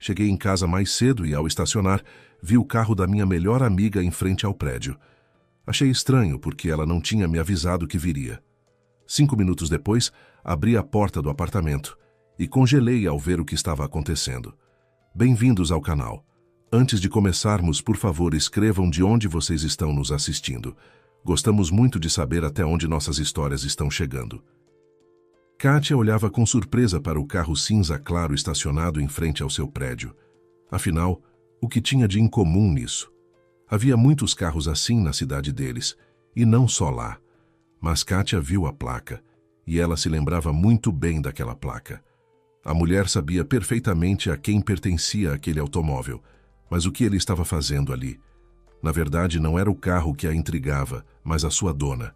Cheguei em casa mais cedo e, ao estacionar, vi o carro da minha melhor amiga em frente ao prédio. Achei estranho porque ela não tinha me avisado que viria. 5 minutos depois, abri a porta do apartamento e congelei ao ver o que estava acontecendo. Bem-vindos ao canal. Antes de começarmos, por favor, escrevam de onde vocês estão nos assistindo. Gostamos muito de saber até onde nossas histórias estão chegando. Kátia olhava com surpresa para o carro cinza claro estacionado em frente ao seu prédio. Afinal, o que tinha de incomum nisso? Havia muitos carros assim na cidade deles, e não só lá. Mas Kátia viu a placa, e ela se lembrava muito bem daquela placa. A mulher sabia perfeitamente a quem pertencia aquele automóvel, mas o que ele estava fazendo ali? Na verdade, não era o carro que a intrigava, mas a sua dona.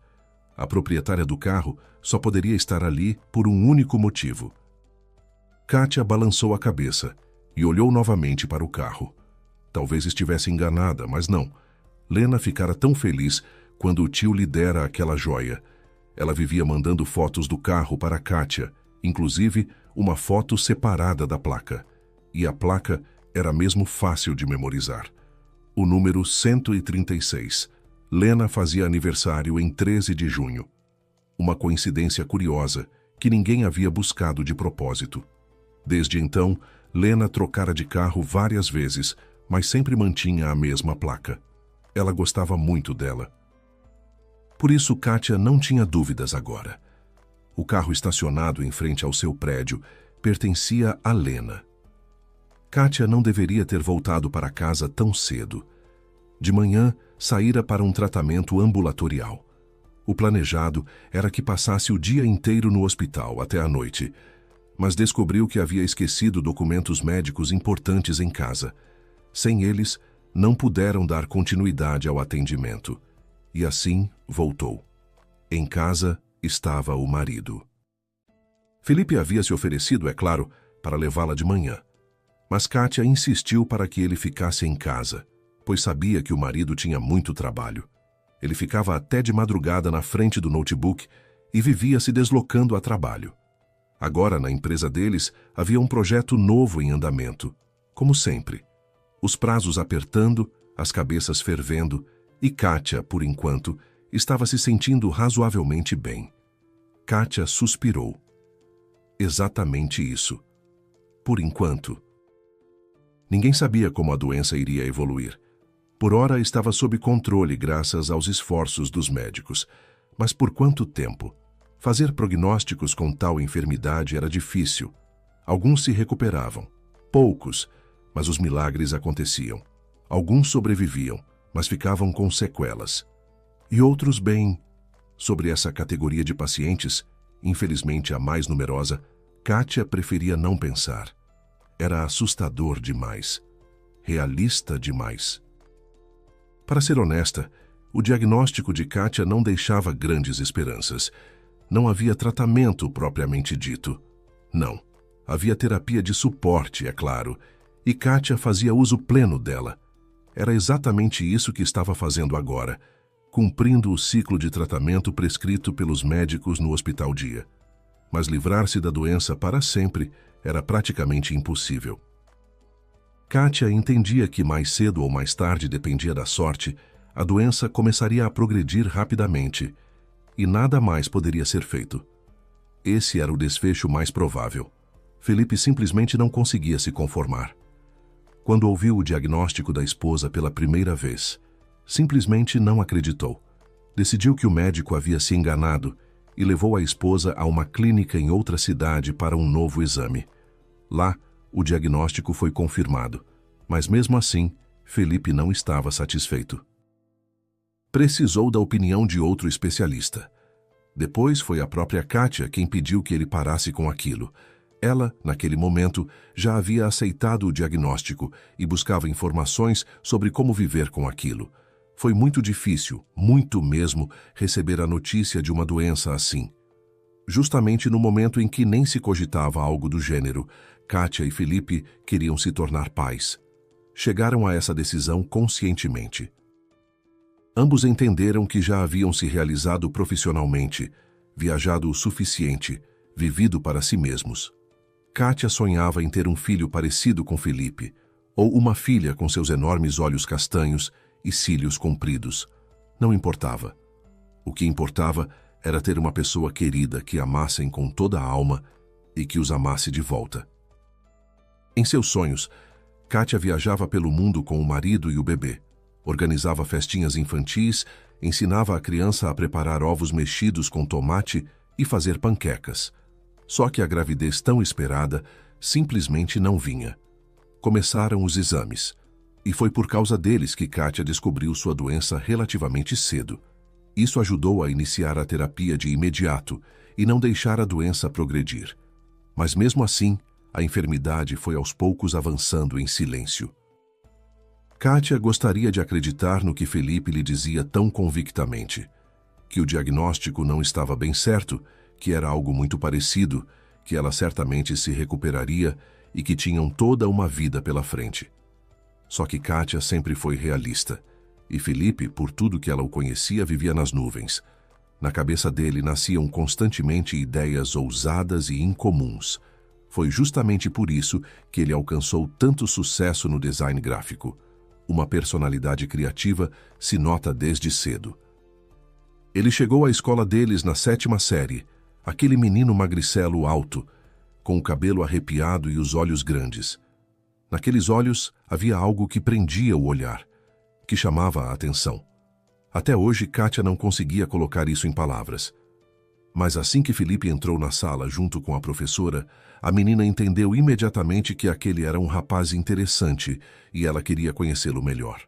A proprietária do carro só poderia estar ali por um único motivo. Kátia balançou a cabeça e olhou novamente para o carro. Talvez estivesse enganada, mas não. Lena ficara tão feliz quando o tio lhe dera aquela joia. Ela vivia mandando fotos do carro para Kátia, inclusive uma foto separada da placa. E a placa era mesmo fácil de memorizar. O número 136. Lena fazia aniversário em 13 de junho. Uma coincidência curiosa que ninguém havia buscado de propósito. Desde então, Lena trocara de carro várias vezes, mas sempre mantinha a mesma placa. Ela gostava muito dela. Por isso, Kátia não tinha dúvidas agora. O carro estacionado em frente ao seu prédio pertencia a Lena. Kátia não deveria ter voltado para casa tão cedo. De manhã, saíra para um tratamento ambulatorial. O planejado era que passasse o dia inteiro no hospital até a noite, mas descobriu que havia esquecido documentos médicos importantes em casa. Sem eles, não puderam dar continuidade ao atendimento. E assim, voltou. Em casa estava o marido. Felipe havia se oferecido, é claro, para levá-la de manhã. Mas Kátia insistiu para que ele ficasse em casa, pois sabia que o marido tinha muito trabalho. Ele ficava até de madrugada na frente do notebook e vivia se deslocando a trabalho. Agora, na empresa deles, havia um projeto novo em andamento, como sempre. Os prazos apertando, as cabeças fervendo, e Kátia, por enquanto, estava se sentindo razoavelmente bem. Kátia suspirou. Exatamente isso. Por enquanto. Ninguém sabia como a doença iria evoluir. Por ora estava sob controle graças aos esforços dos médicos. Mas por quanto tempo? Fazer prognósticos com tal enfermidade era difícil. Alguns se recuperavam. Poucos, mas os milagres aconteciam. Alguns sobreviviam, mas ficavam com sequelas. E outros, bem, sobre essa categoria de pacientes, infelizmente a mais numerosa, Kátia preferia não pensar. Era assustador demais. Realista demais. Para ser honesta, o diagnóstico de Kátia não deixava grandes esperanças. Não havia tratamento propriamente dito. Não. Havia terapia de suporte, é claro, e Kátia fazia uso pleno dela. Era exatamente isso que estava fazendo agora, cumprindo o ciclo de tratamento prescrito pelos médicos no hospital dia. Mas livrar-se da doença para sempre era praticamente impossível. Kátia entendia que mais cedo ou mais tarde, dependia da sorte, a doença começaria a progredir rapidamente, e nada mais poderia ser feito. Esse era o desfecho mais provável. Felipe simplesmente não conseguia se conformar. Quando ouviu o diagnóstico da esposa pela primeira vez, simplesmente não acreditou. Decidiu que o médico havia se enganado e levou a esposa a uma clínica em outra cidade para um novo exame. Lá, o diagnóstico foi confirmado, mas mesmo assim, Felipe não estava satisfeito. Precisou da opinião de outro especialista. Depois foi a própria Kátia quem pediu que ele parasse com aquilo. Ela, naquele momento, já havia aceitado o diagnóstico e buscava informações sobre como viver com aquilo. Foi muito difícil, muito mesmo, receber a notícia de uma doença assim. Justamente no momento em que nem se cogitava algo do gênero, Kátia e Felipe queriam se tornar pais. Chegaram a essa decisão conscientemente. Ambos entenderam que já haviam se realizado profissionalmente, viajado o suficiente, vivido para si mesmos. Kátia sonhava em ter um filho parecido com Felipe, ou uma filha com seus enormes olhos castanhos e cílios compridos. Não importava. O que importava era ter uma pessoa querida que amassem com toda a alma e que os amasse de volta. Em seus sonhos, Kátia viajava pelo mundo com o marido e o bebê, organizava festinhas infantis, ensinava a criança a preparar ovos mexidos com tomate e fazer panquecas. Só que a gravidez tão esperada simplesmente não vinha. Começaram os exames, e foi por causa deles que Kátia descobriu sua doença relativamente cedo. Isso ajudou a iniciar a terapia de imediato e não deixar a doença progredir. Mas mesmo assim, a enfermidade foi aos poucos avançando em silêncio. Kátia gostaria de acreditar no que Felipe lhe dizia tão convictamente, que o diagnóstico não estava bem certo, que era algo muito parecido, que ela certamente se recuperaria e que tinham toda uma vida pela frente. Só que Kátia sempre foi realista, e Felipe, por tudo que ela o conhecia, vivia nas nuvens. Na cabeça dele nasciam constantemente ideias ousadas e incomuns. Foi justamente por isso que ele alcançou tanto sucesso no design gráfico. Uma personalidade criativa se nota desde cedo. Ele chegou à escola deles na 7ª série, aquele menino magricelo alto, com o cabelo arrepiado e os olhos grandes. Naqueles olhos havia algo que prendia o olhar, que chamava a atenção. Até hoje, Kátia não conseguia colocar isso em palavras. Mas assim que Felipe entrou na sala junto com a professora, a menina entendeu imediatamente que aquele era um rapaz interessante e ela queria conhecê-lo melhor.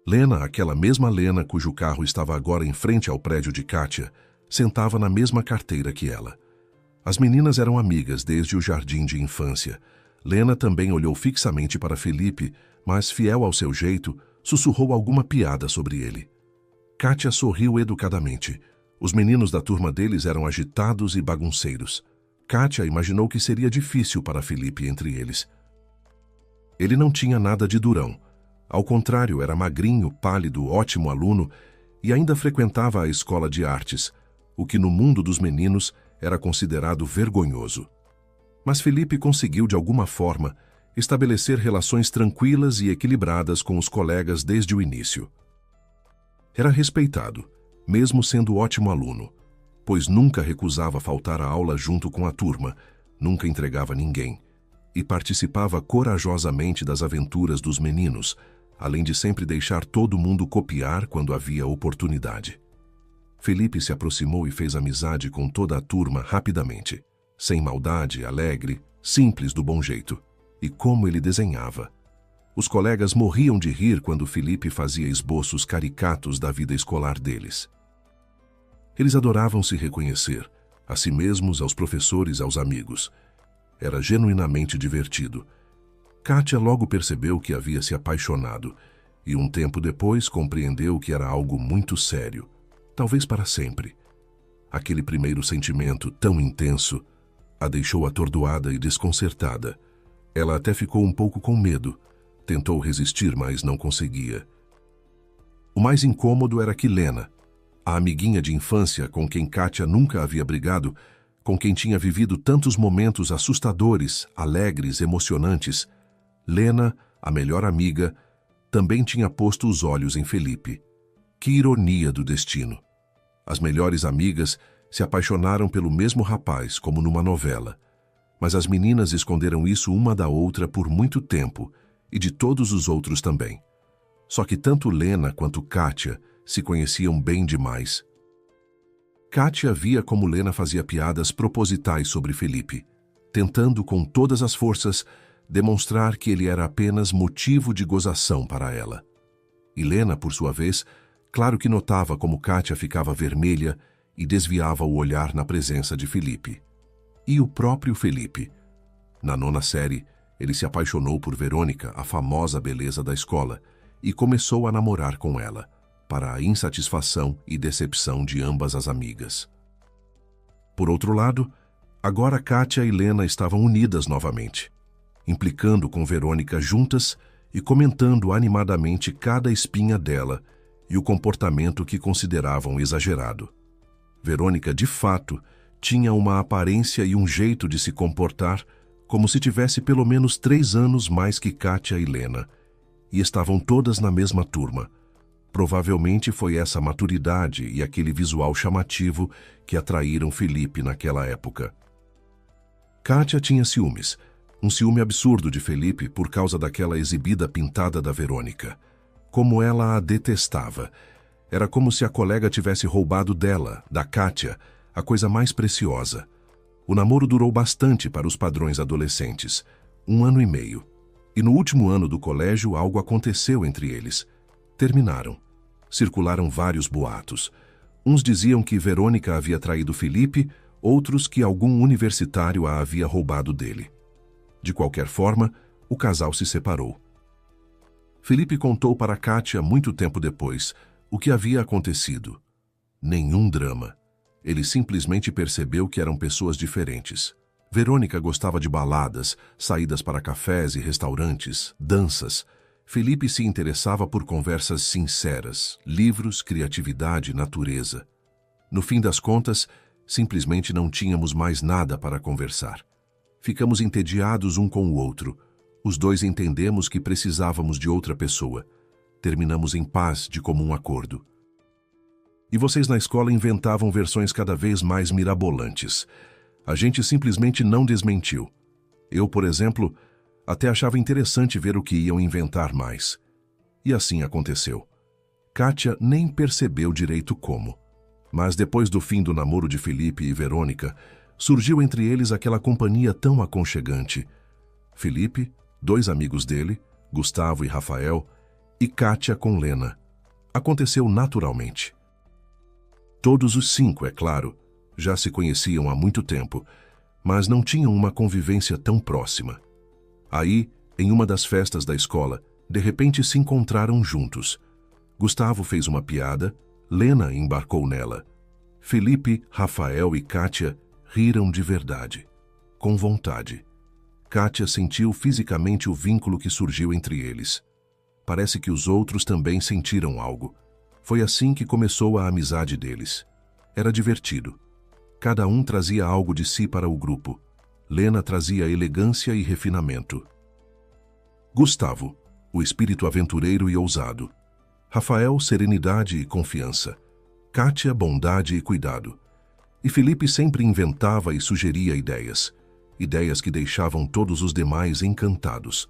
Lena, aquela mesma Lena cujo carro estava agora em frente ao prédio de Kátia, sentava na mesma carteira que ela. As meninas eram amigas desde o jardim de infância. Lena também olhou fixamente para Felipe, mas, fiel ao seu jeito, sussurrou alguma piada sobre ele. Kátia sorriu educadamente. Os meninos da turma deles eram agitados e bagunceiros. Kátia imaginou que seria difícil para Felipe entre eles. Ele não tinha nada de durão. Ao contrário, era magrinho, pálido, ótimo aluno e ainda frequentava a escola de artes, o que no mundo dos meninos era considerado vergonhoso. Mas Felipe conseguiu, de alguma forma, estabelecer relações tranquilas e equilibradas com os colegas desde o início. Era respeitado, mesmo sendo ótimo aluno, pois nunca recusava faltar à aula junto com a turma, nunca entregava ninguém, e participava corajosamente das aventuras dos meninos, além de sempre deixar todo mundo copiar quando havia oportunidade. Felipe se aproximou e fez amizade com toda a turma rapidamente, sem maldade, alegre, simples do bom jeito. E como ele desenhava! Os colegas morriam de rir quando Felipe fazia esboços caricatos da vida escolar deles. Eles adoravam se reconhecer, a si mesmos, aos professores, aos amigos. Era genuinamente divertido. Kátia logo percebeu que havia se apaixonado e um tempo depois compreendeu que era algo muito sério, talvez para sempre. Aquele primeiro sentimento tão intenso a deixou atordoada e desconcertada. Ela até ficou um pouco com medo. Tentou resistir, mas não conseguia. O mais incômodo era que Lena, a amiguinha de infância com quem Kátia nunca havia brigado, com quem tinha vivido tantos momentos assustadores, alegres, emocionantes, Lena, a melhor amiga, também tinha posto os olhos em Felipe. Que ironia do destino! As melhores amigas se apaixonaram pelo mesmo rapaz, como numa novela. Mas as meninas esconderam isso uma da outra por muito tempo, e de todos os outros também. Só que tanto Lena quanto Kátia se conheciam bem demais. Kátia via como Lena fazia piadas propositais sobre Felipe, tentando com todas as forças demonstrar que ele era apenas motivo de gozação para ela. E Lena, por sua vez, claro que notava como Kátia ficava vermelha e desviava o olhar na presença de Felipe. E o próprio Felipe. Na 9ª série, ele se apaixonou por Verônica, a famosa beleza da escola, e começou a namorar com ela, para a insatisfação e decepção de ambas as amigas. Por outro lado, agora Kátia e Lena estavam unidas novamente, implicando com Verônica juntas e comentando animadamente cada espinha dela e o comportamento que consideravam exagerado. Verônica, de fato, tinha uma aparência e um jeito de se comportar como se tivesse pelo menos 3 anos mais que Kátia e Lena, e estavam todas na mesma turma. Provavelmente foi essa maturidade e aquele visual chamativo que atraíram Felipe naquela época. Kátia tinha ciúmes, um ciúme absurdo de Felipe por causa daquela exibida pintada da Verônica. Como ela a detestava. Era como se a colega tivesse roubado dela, da Kátia, a coisa mais preciosa. O namoro durou bastante para os padrões adolescentes, 1 ano e meio. E no último ano do colégio algo aconteceu entre eles. Terminaram. Circularam vários boatos. Uns diziam que Verônica havia traído Felipe, outros que algum universitário a havia roubado dele. De qualquer forma, o casal se separou. Felipe contou para Kátia muito tempo depois o que havia acontecido. Nenhum drama. Ele simplesmente percebeu que eram pessoas diferentes. Verônica gostava de baladas, saídas para cafés e restaurantes, danças. Felipe se interessava por conversas sinceras, livros, criatividade, natureza. No fim das contas, simplesmente não tínhamos mais nada para conversar. Ficamos entediados um com o outro. Os dois entendemos que precisávamos de outra pessoa. Terminamos em paz, de comum acordo. E vocês na escola inventavam versões cada vez mais mirabolantes. A gente simplesmente não desmentiu. Eu, por exemplo, até achava interessante ver o que iam inventar mais. E assim aconteceu. Kátia nem percebeu direito como. Mas depois do fim do namoro de Felipe e Verônica, surgiu entre eles aquela companhia tão aconchegante. Felipe, 2 amigos dele, Gustavo e Rafael, e Kátia com Lena. Aconteceu naturalmente. Todos os 5, é claro, já se conheciam há muito tempo, mas não tinham uma convivência tão próxima. Aí, em uma das festas da escola, de repente se encontraram juntos. Gustavo fez uma piada, Lena embarcou nela. Felipe, Rafael e Kátia riram de verdade, com vontade. Kátia sentiu fisicamente o vínculo que surgiu entre eles. Parece que os outros também sentiram algo. Foi assim que começou a amizade deles. Era divertido. Cada um trazia algo de si para o grupo. Lena trazia elegância e refinamento. Gustavo, o espírito aventureiro e ousado. Rafael, serenidade e confiança. Kátia, bondade e cuidado. E Felipe sempre inventava e sugeria ideias. Ideias que deixavam todos os demais encantados.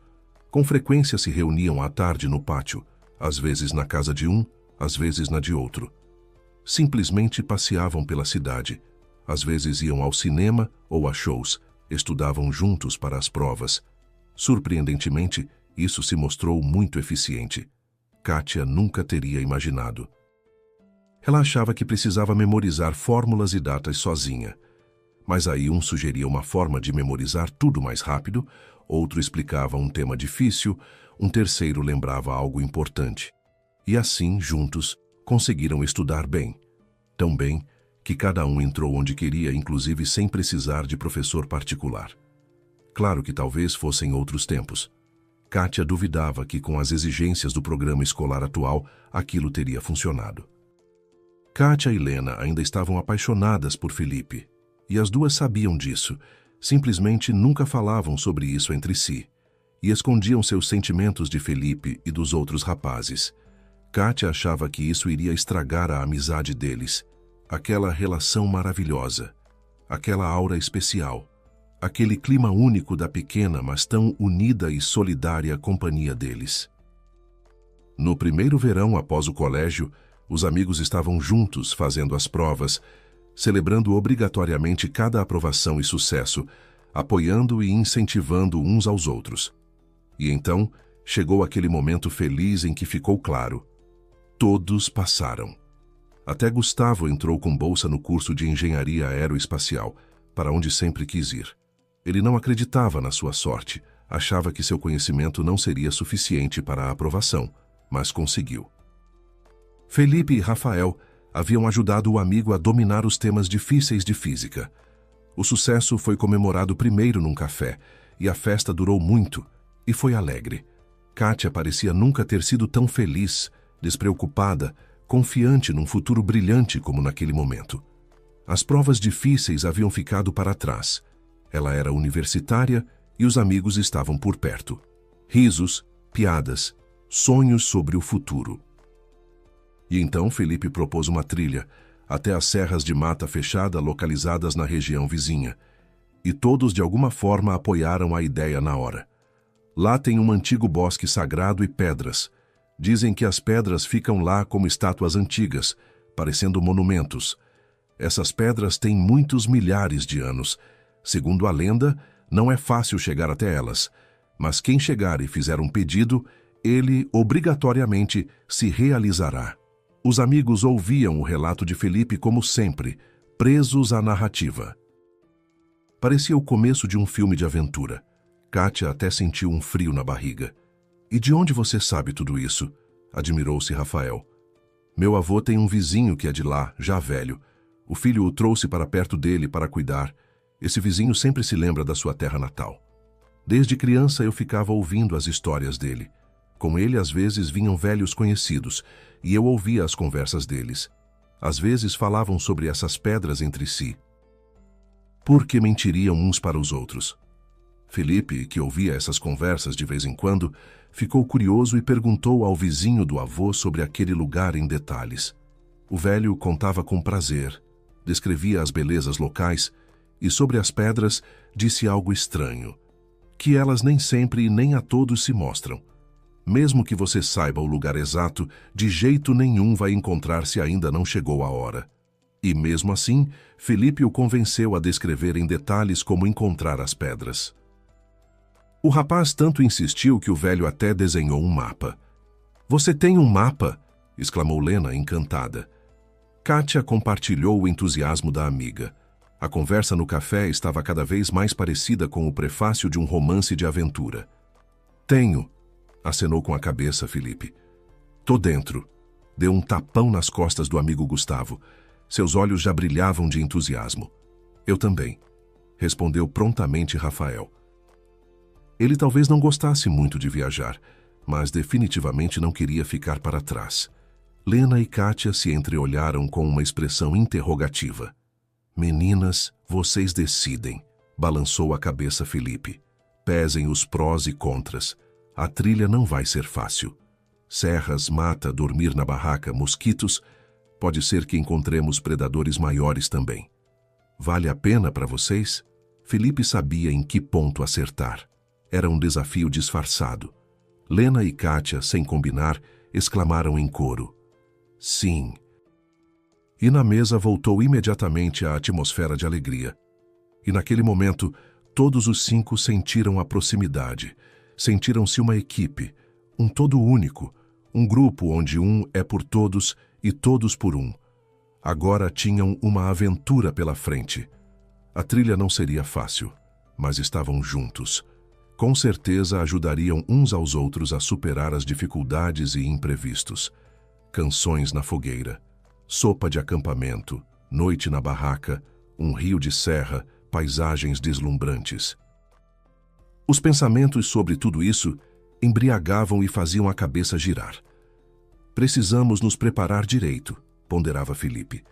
Com frequência se reuniam à tarde no pátio, às vezes na casa de um, às vezes na de outro. Simplesmente passeavam pela cidade. Às vezes iam ao cinema ou a shows, estudavam juntos para as provas. Surpreendentemente, isso se mostrou muito eficiente. Kátia nunca teria imaginado. Ela achava que precisava memorizar fórmulas e datas sozinha. Mas aí um sugeria uma forma de memorizar tudo mais rápido, outro explicava um tema difícil, um terceiro lembrava algo importante. E assim, juntos, conseguiram estudar bem. Tão bem que cada um entrou onde queria, inclusive sem precisar de professor particular. Claro que talvez fossem outros tempos. Kátia duvidava que com as exigências do programa escolar atual, aquilo teria funcionado. Kátia e Lena ainda estavam apaixonadas por Felipe, e as duas sabiam disso, simplesmente nunca falavam sobre isso entre si, e escondiam seus sentimentos de Felipe e dos outros rapazes. Kátia achava que isso iria estragar a amizade deles, aquela relação maravilhosa, aquela aura especial, aquele clima único da pequena, mas tão unida e solidária companhia deles. No primeiro verão após o colégio, os amigos estavam juntos fazendo as provas, celebrando obrigatoriamente cada aprovação e sucesso, apoiando e incentivando uns aos outros. E então, chegou aquele momento feliz em que ficou claro. Todos passaram. Até Gustavo entrou com bolsa no curso de engenharia aeroespacial, para onde sempre quis ir. Ele não acreditava na sua sorte, achava que seu conhecimento não seria suficiente para a aprovação, mas conseguiu. Felipe e Rafael haviam ajudado o amigo a dominar os temas difíceis de física. O sucesso foi comemorado primeiro num café, e a festa durou muito, e foi alegre. Kátia parecia nunca ter sido tão feliz, despreocupada, confiante num futuro brilhante como naquele momento. As provas difíceis haviam ficado para trás. Ela era universitária e os amigos estavam por perto. Risos, piadas, sonhos sobre o futuro. E então Felipe propôs uma trilha até as serras de mata fechada localizadas na região vizinha. E todos de alguma forma apoiaram a ideia na hora. Lá tem um antigo bosque sagrado e pedras. Dizem que as pedras ficam lá como estátuas antigas, parecendo monumentos. Essas pedras têm muitos milhares de anos. Segundo a lenda, não é fácil chegar até elas, mas quem chegar e fizer um pedido, ele obrigatoriamente se realizará. Os amigos ouviam o relato de Felipe como sempre, presos à narrativa. Parecia o começo de um filme de aventura. Kátia até sentiu um frio na barriga. "E de onde você sabe tudo isso?" admirou-se Rafael. "Meu avô tem um vizinho que é de lá, já velho. O filho o trouxe para perto dele para cuidar. Esse vizinho sempre se lembra da sua terra natal. Desde criança eu ficava ouvindo as histórias dele. Com ele, às vezes, vinham velhos conhecidos, e eu ouvia as conversas deles. Às vezes falavam sobre essas pedras entre si. Por que mentiriam uns para os outros?" Felipe, que ouvia essas conversas de vez em quando, ficou curioso e perguntou ao vizinho do avô sobre aquele lugar em detalhes. O velho contava com prazer, descrevia as belezas locais e sobre as pedras disse algo estranho, que elas nem sempre e nem a todos se mostram. Mesmo que você saiba o lugar exato, de jeito nenhum vai encontrar se ainda não chegou a hora. E mesmo assim, Felipe o convenceu a descrever em detalhes como encontrar as pedras. O rapaz tanto insistiu que o velho até desenhou um mapa. "Você tem um mapa?" exclamou Lena, encantada. Kátia compartilhou o entusiasmo da amiga. A conversa no café estava cada vez mais parecida com o prefácio de um romance de aventura. "Tenho", acenou com a cabeça Felipe. "Tô dentro." Deu um tapão nas costas do amigo Gustavo. Seus olhos já brilhavam de entusiasmo. "Eu também", respondeu prontamente Rafael. Ele talvez não gostasse muito de viajar, mas definitivamente não queria ficar para trás. Lena e Kátia se entreolharam com uma expressão interrogativa. "Meninas, vocês decidem", balançou a cabeça Felipe. "Pesem os prós e contras. A trilha não vai ser fácil. Serras, mata, dormir na barraca, mosquitos. Pode ser que encontremos predadores maiores também. Vale a pena para vocês?" Felipe sabia em que ponto acertar. Era um desafio disfarçado. Lena e Kátia, sem combinar, exclamaram em coro: "Sim." E na mesa voltou imediatamente a atmosfera de alegria. E naquele momento, todos os 5 sentiram a proximidade. Sentiram-se uma equipe, um todo único, um grupo onde um é por todos e todos por um. Agora tinham uma aventura pela frente. A trilha não seria fácil, mas estavam juntos. Com certeza ajudariam uns aos outros a superar as dificuldades e imprevistos. Canções na fogueira, sopa de acampamento, noite na barraca, um rio de serra, paisagens deslumbrantes. Os pensamentos sobre tudo isso embriagavam e faziam a cabeça girar. "Precisamos nos preparar direito", ponderava Felipe.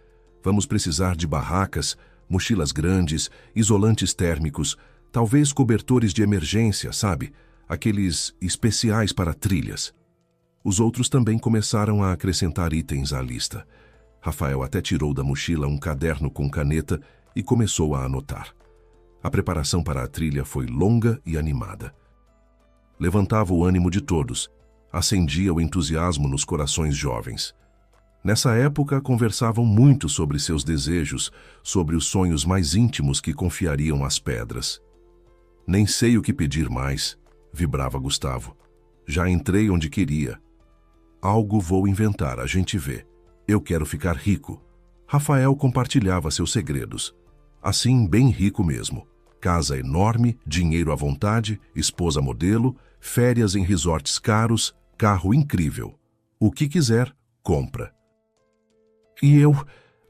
"Vamos precisar de barracas, mochilas grandes, isolantes térmicos, talvez cobertores de emergência, sabe? Aqueles especiais para trilhas." Os outros também começaram a acrescentar itens à lista. Rafael até tirou da mochila um caderno com caneta e começou a anotar. A preparação para a trilha foi longa e animada. Levantava o ânimo de todos, acendia o entusiasmo nos corações jovens. Nessa época, conversavam muito sobre seus desejos, sobre os sonhos mais íntimos que confiariam às pedras. "Nem sei o que pedir mais", vibrava Gustavo. "Já entrei onde queria. Algo vou inventar, a gente vê. Eu quero ficar rico." Rafael compartilhava seus segredos. Assim, bem rico mesmo. Casa enorme, dinheiro à vontade, esposa modelo, férias em resorts caros, carro incrível. O que quiser, compra. "E eu?"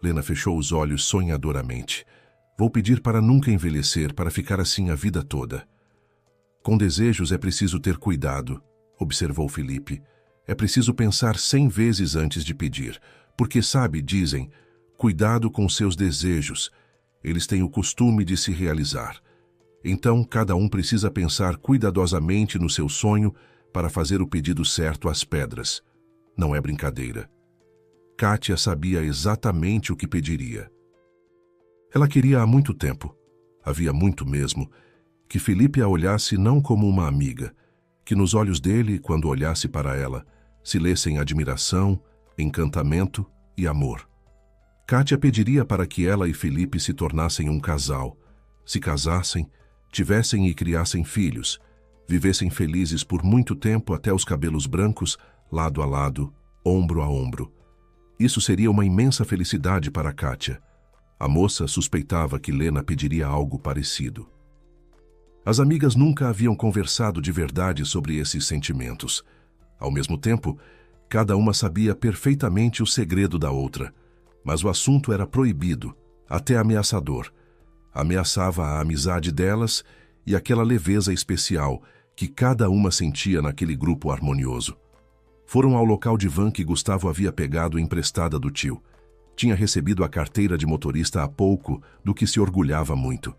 Lena fechou os olhos sonhadoramente. "Vou pedir para nunca envelhecer, para ficar assim a vida toda." "Com desejos é preciso ter cuidado", observou Felipe. "É preciso pensar 100 vezes antes de pedir, porque, sabe, dizem, Cuidado com seus desejos. Eles têm o costume de se realizar. Então, cada um precisa pensar cuidadosamente no seu sonho para fazer o pedido certo às pedras. Não é brincadeira. Kátia sabia exatamente o que pediria. Ela queria há muito tempo, havia muito mesmo, que Felipe a olhasse não como uma amiga, que nos olhos dele, quando olhasse para ela, se lessem admiração, encantamento e amor. Kátia pediria para que ela e Felipe se tornassem um casal, se casassem, tivessem e criassem filhos, vivessem felizes por muito tempo até os cabelos brancos, lado a lado, ombro a ombro. Isso seria uma imensa felicidade para Kátia. A moça suspeitava que Lena pediria algo parecido. As amigas nunca haviam conversado de verdade sobre esses sentimentos. Ao mesmo tempo, cada uma sabia perfeitamente o segredo da outra, mas o assunto era proibido, até ameaçador. Ameaçava a amizade delas e aquela leveza especial que cada uma sentia naquele grupo harmonioso. Foram ao local de van que Gustavo havia pegado emprestada do tio. Tinha recebido a carteira de motorista há pouco, do que se orgulhava muito.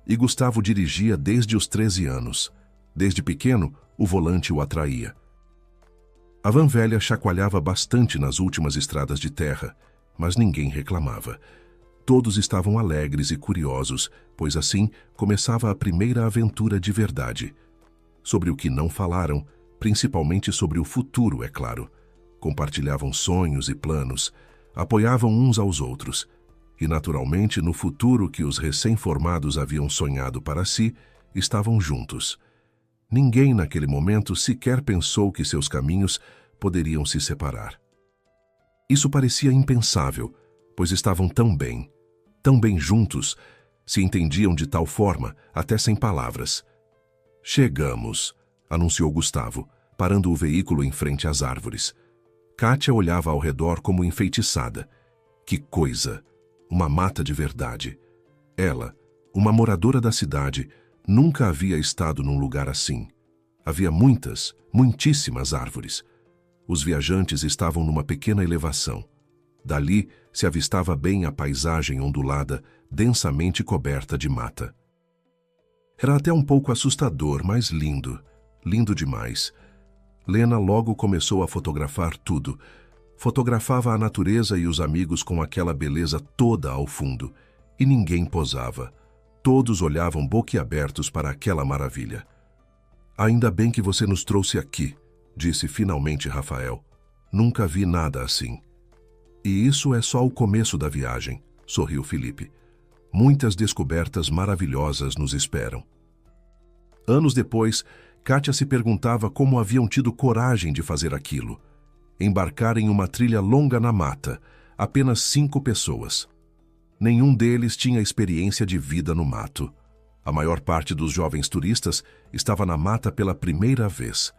E Gustavo dirigia desde os 13 anos. Desde pequeno, o volante o atraía. A van velha chacoalhava bastante nas últimas estradas de terra, mas ninguém reclamava. Todos estavam alegres e curiosos, pois assim começava a primeira aventura de verdade. Sobre o que não falaram, principalmente sobre o futuro, é claro. Compartilhavam sonhos e planos, apoiavam uns aos outros. E, naturalmente, no futuro que os recém-formados haviam sonhado para si, estavam juntos. Ninguém naquele momento sequer pensou que seus caminhos poderiam se separar. Isso parecia impensável, pois estavam tão bem juntos, se entendiam de tal forma, até sem palavras. Chegamos, anunciou Gustavo, parando o veículo em frente às árvores. Kátia olhava ao redor como enfeitiçada. Que coisa! Uma mata de verdade. Ela, uma moradora da cidade, nunca havia estado num lugar assim. Havia muitíssimas árvores. Os viajantes estavam numa pequena elevação. Dali se avistava bem a paisagem ondulada, densamente coberta de mata. Era até um pouco assustador, mas lindo demais. Lena logo começou a fotografar tudo. Fotografava a natureza e os amigos com aquela beleza toda ao fundo. E ninguém posava. Todos olhavam boquiabertos para aquela maravilha. Ainda bem que você nos trouxe aqui, disse finalmente Rafael. Nunca vi nada assim. E isso é só o começo da viagem, sorriu Felipe. Muitas descobertas maravilhosas nos esperam. Anos depois, Kátia se perguntava como haviam tido coragem de fazer aquilo. Embarcar em uma trilha longa na mata, apenas 5 pessoas. Nenhum deles tinha experiência de vida no mato. A maior parte dos jovens turistas estava na mata pela primeira vez.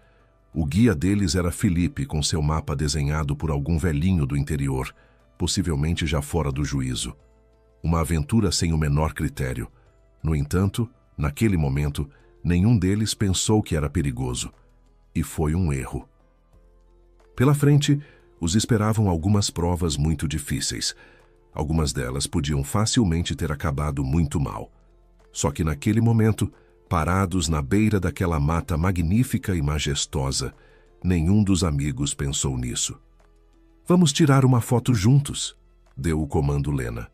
O guia deles era Felipe, com seu mapa desenhado por algum velhinho do interior, possivelmente já fora do juízo. Uma aventura sem o menor critério. No entanto, naquele momento, nenhum deles pensou que era perigoso. E foi um erro. Pela frente, os esperavam algumas provas muito difíceis. Algumas delas podiam facilmente ter acabado muito mal. Só que naquele momento, parados na beira daquela mata magnífica e majestosa, nenhum dos amigos pensou nisso. Vamos tirar uma foto juntos, deu o comando Lena.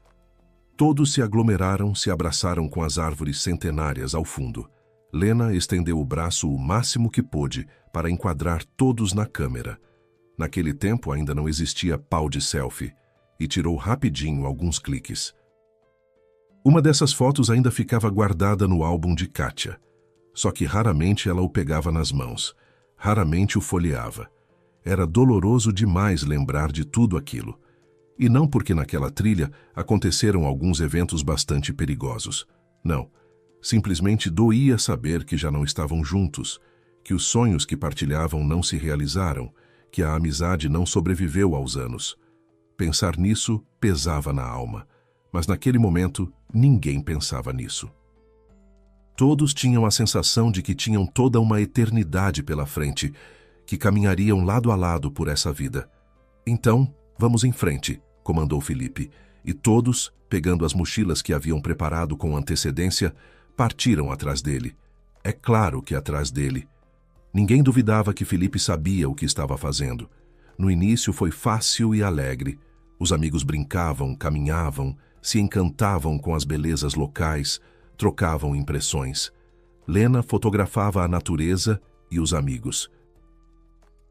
Todos se aglomeraram, se abraçaram com as árvores centenárias ao fundo. Lena estendeu o braço o máximo que pôde para enquadrar todos na câmera. Naquele tempo ainda não existia pau de selfie, e tirou rapidinho alguns cliques. Uma dessas fotos ainda ficava guardada no álbum de Kátia. Só que raramente ela o pegava nas mãos, raramente o folheava. Era doloroso demais lembrar de tudo aquilo. E não porque naquela trilha aconteceram alguns eventos bastante perigosos. Não, simplesmente doía saber que já não estavam juntos, que os sonhos que partilhavam não se realizaram, que a amizade não sobreviveu aos anos. Pensar nisso pesava na alma, mas naquele momento ninguém pensava nisso. Todos tinham a sensação de que tinham toda uma eternidade pela frente, que caminhariam lado a lado por essa vida. Então, vamos em frente, comandou Felipe, e todos, pegando as mochilas que haviam preparado com antecedência, partiram atrás dele. É claro que atrás dele. Ninguém duvidava que Felipe sabia o que estava fazendo. No início foi fácil e alegre. Os amigos brincavam, caminhavam, se encantavam com as belezas locais, trocavam impressões. Lena fotografava a natureza e os amigos.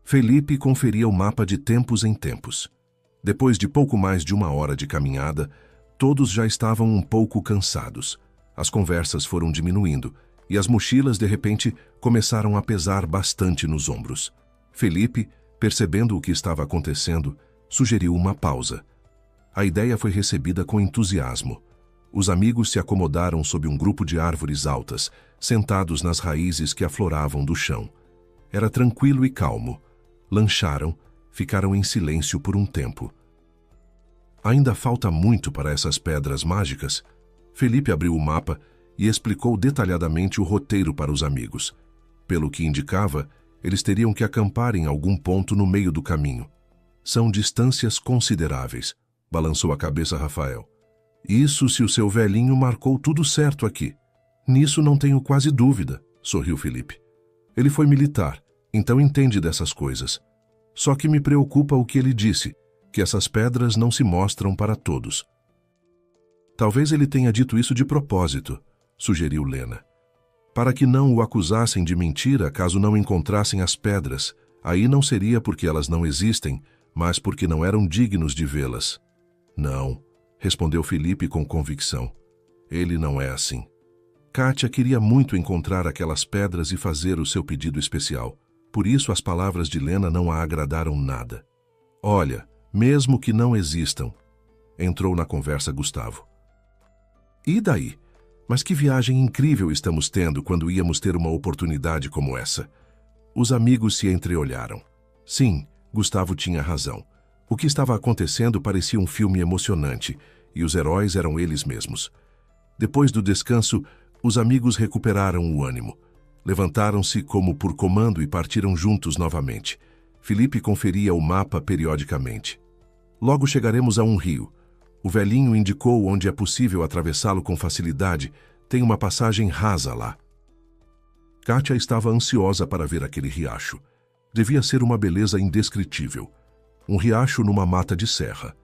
Felipe conferia o mapa de tempos em tempos. Depois de pouco mais de 1 hora de caminhada, todos já estavam um pouco cansados. As conversas foram diminuindo e as mochilas, de repente, começaram a pesar bastante nos ombros. Felipe, percebendo o que estava acontecendo, sugeriu uma pausa. A ideia foi recebida com entusiasmo. Os amigos se acomodaram sob um grupo de árvores altas, sentados nas raízes que afloravam do chão. Era tranquilo e calmo. Lancharam, ficaram em silêncio por um tempo. Ainda falta muito para essas pedras mágicas? Felipe abriu o mapa e explicou detalhadamente o roteiro para os amigos. Pelo que indicava, eles teriam que acampar em algum ponto no meio do caminho. São distâncias consideráveis, balançou a cabeça Rafael. Isso se o seu velhinho marcou tudo certo aqui. Nisso não tenho quase dúvida, sorriu Felipe. Ele foi militar, então entende dessas coisas. Só que me preocupa o que ele disse, que essas pedras não se mostram para todos. Talvez ele tenha dito isso de propósito, sugeriu Lena. Para que não o acusassem de mentira caso não encontrassem as pedras. Aí não seria porque elas não existem, mas porque não eram dignos de vê-las. Não, respondeu Felipe com convicção. Ele não é assim. Kátia queria muito encontrar aquelas pedras e fazer o seu pedido especial. Por isso as palavras de Lena não a agradaram nada. Olha, mesmo que não existam, entrou na conversa Gustavo. E daí? Mas que viagem incrível estamos tendo quando íamos ter uma oportunidade como essa. Os amigos se entreolharam. Sim, Gustavo tinha razão. O que estava acontecendo parecia um filme emocionante, e os heróis eram eles mesmos. Depois do descanso, os amigos recuperaram o ânimo. Levantaram-se como por comando e partiram juntos novamente. Felipe conferia o mapa periodicamente. Logo chegaremos a um rio. O velhinho indicou onde é possível atravessá-lo com facilidade. Tem uma passagem rasa lá. Kátia estava ansiosa para ver aquele riacho. Devia ser uma beleza indescritível. Um riacho numa mata de serra.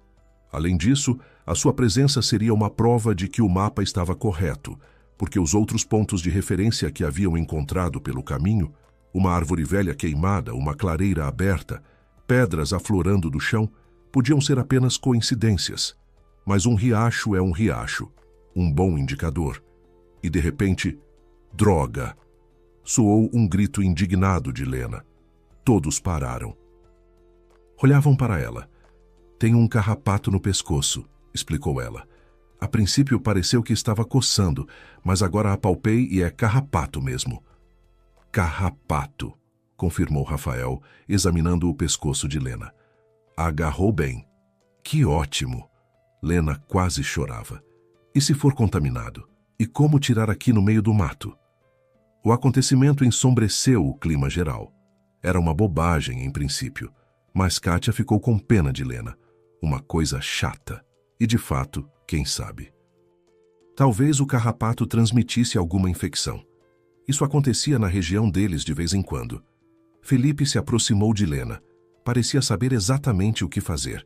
Além disso, a sua presença seria uma prova de que o mapa estava correto, porque os outros pontos de referência que haviam encontrado pelo caminho, uma árvore velha queimada, uma clareira aberta, pedras aflorando do chão, podiam ser apenas coincidências. Mas um riacho é um riacho, um bom indicador. E de repente, droga! Soou um grito indignado de Lena. Todos pararam. Olhavam para ela. Tem um carrapato no pescoço, explicou ela. A princípio pareceu que estava coçando, mas agora apalpei e é carrapato mesmo. Carrapato, confirmou Rafael, examinando o pescoço de Lena. Agarrou bem. Que ótimo! Lena quase chorava. E se for contaminado? E como tirar aqui no meio do mato? O acontecimento ensombreceu o clima geral. Era uma bobagem em princípio, mas Kátia ficou com pena de Lena. Uma coisa chata. E de fato, quem sabe? Talvez o carrapato transmitisse alguma infecção. Isso acontecia na região deles de vez em quando. Felipe se aproximou de Lena. Parecia saber exatamente o que fazer.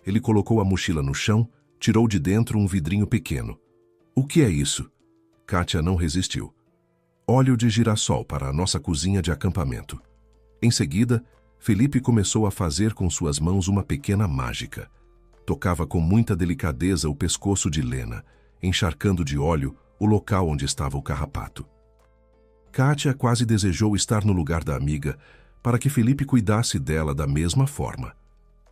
Ele colocou a mochila no chão, tirou de dentro um vidrinho pequeno. O que é isso? Kátia não resistiu. Óleo de girassol para a nossa cozinha de acampamento. Em seguida, Felipe começou a fazer com suas mãos uma pequena mágica. Tocava com muita delicadeza o pescoço de Lena, encharcando de óleo o local onde estava o carrapato. Kátia quase desejou estar no lugar da amiga para que Felipe cuidasse dela da mesma forma.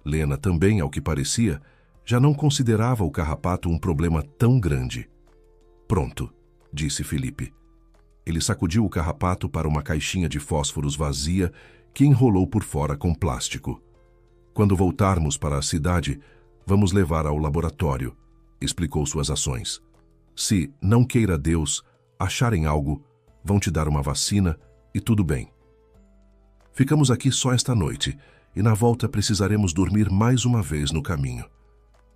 Lena também, ao que parecia, já não considerava o carrapato um problema tão grande. Pronto, disse Felipe. Ele sacudiu o carrapato para uma caixinha de fósforos vazia que enrolou por fora com plástico. Quando voltarmos para a cidade, vamos levar ao laboratório, explicou suas ações. Se, não queira Deus, acharem algo, vão te dar uma vacina e tudo bem. Ficamos aqui só esta noite e na volta precisaremos dormir mais uma vez no caminho.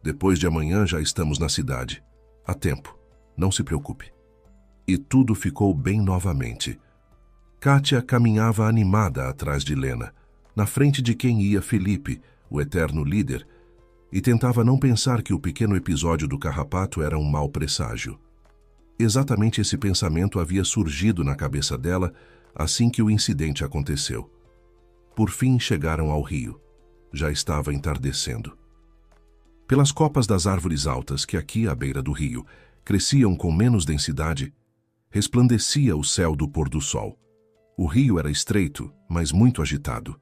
Depois de amanhã já estamos na cidade. Há tempo. Não se preocupe. E tudo ficou bem novamente. Kátia caminhava animada atrás de Lena, na frente de quem ia Felipe, o eterno líder, e tentava não pensar que o pequeno episódio do carrapato era um mau presságio. Exatamente esse pensamento havia surgido na cabeça dela assim que o incidente aconteceu. Por fim chegaram ao rio. Já estava entardecendo. Pelas copas das árvores altas que aqui à beira do rio cresciam com menos densidade, resplandecia o céu do pôr do sol. O rio era estreito, mas muito agitado.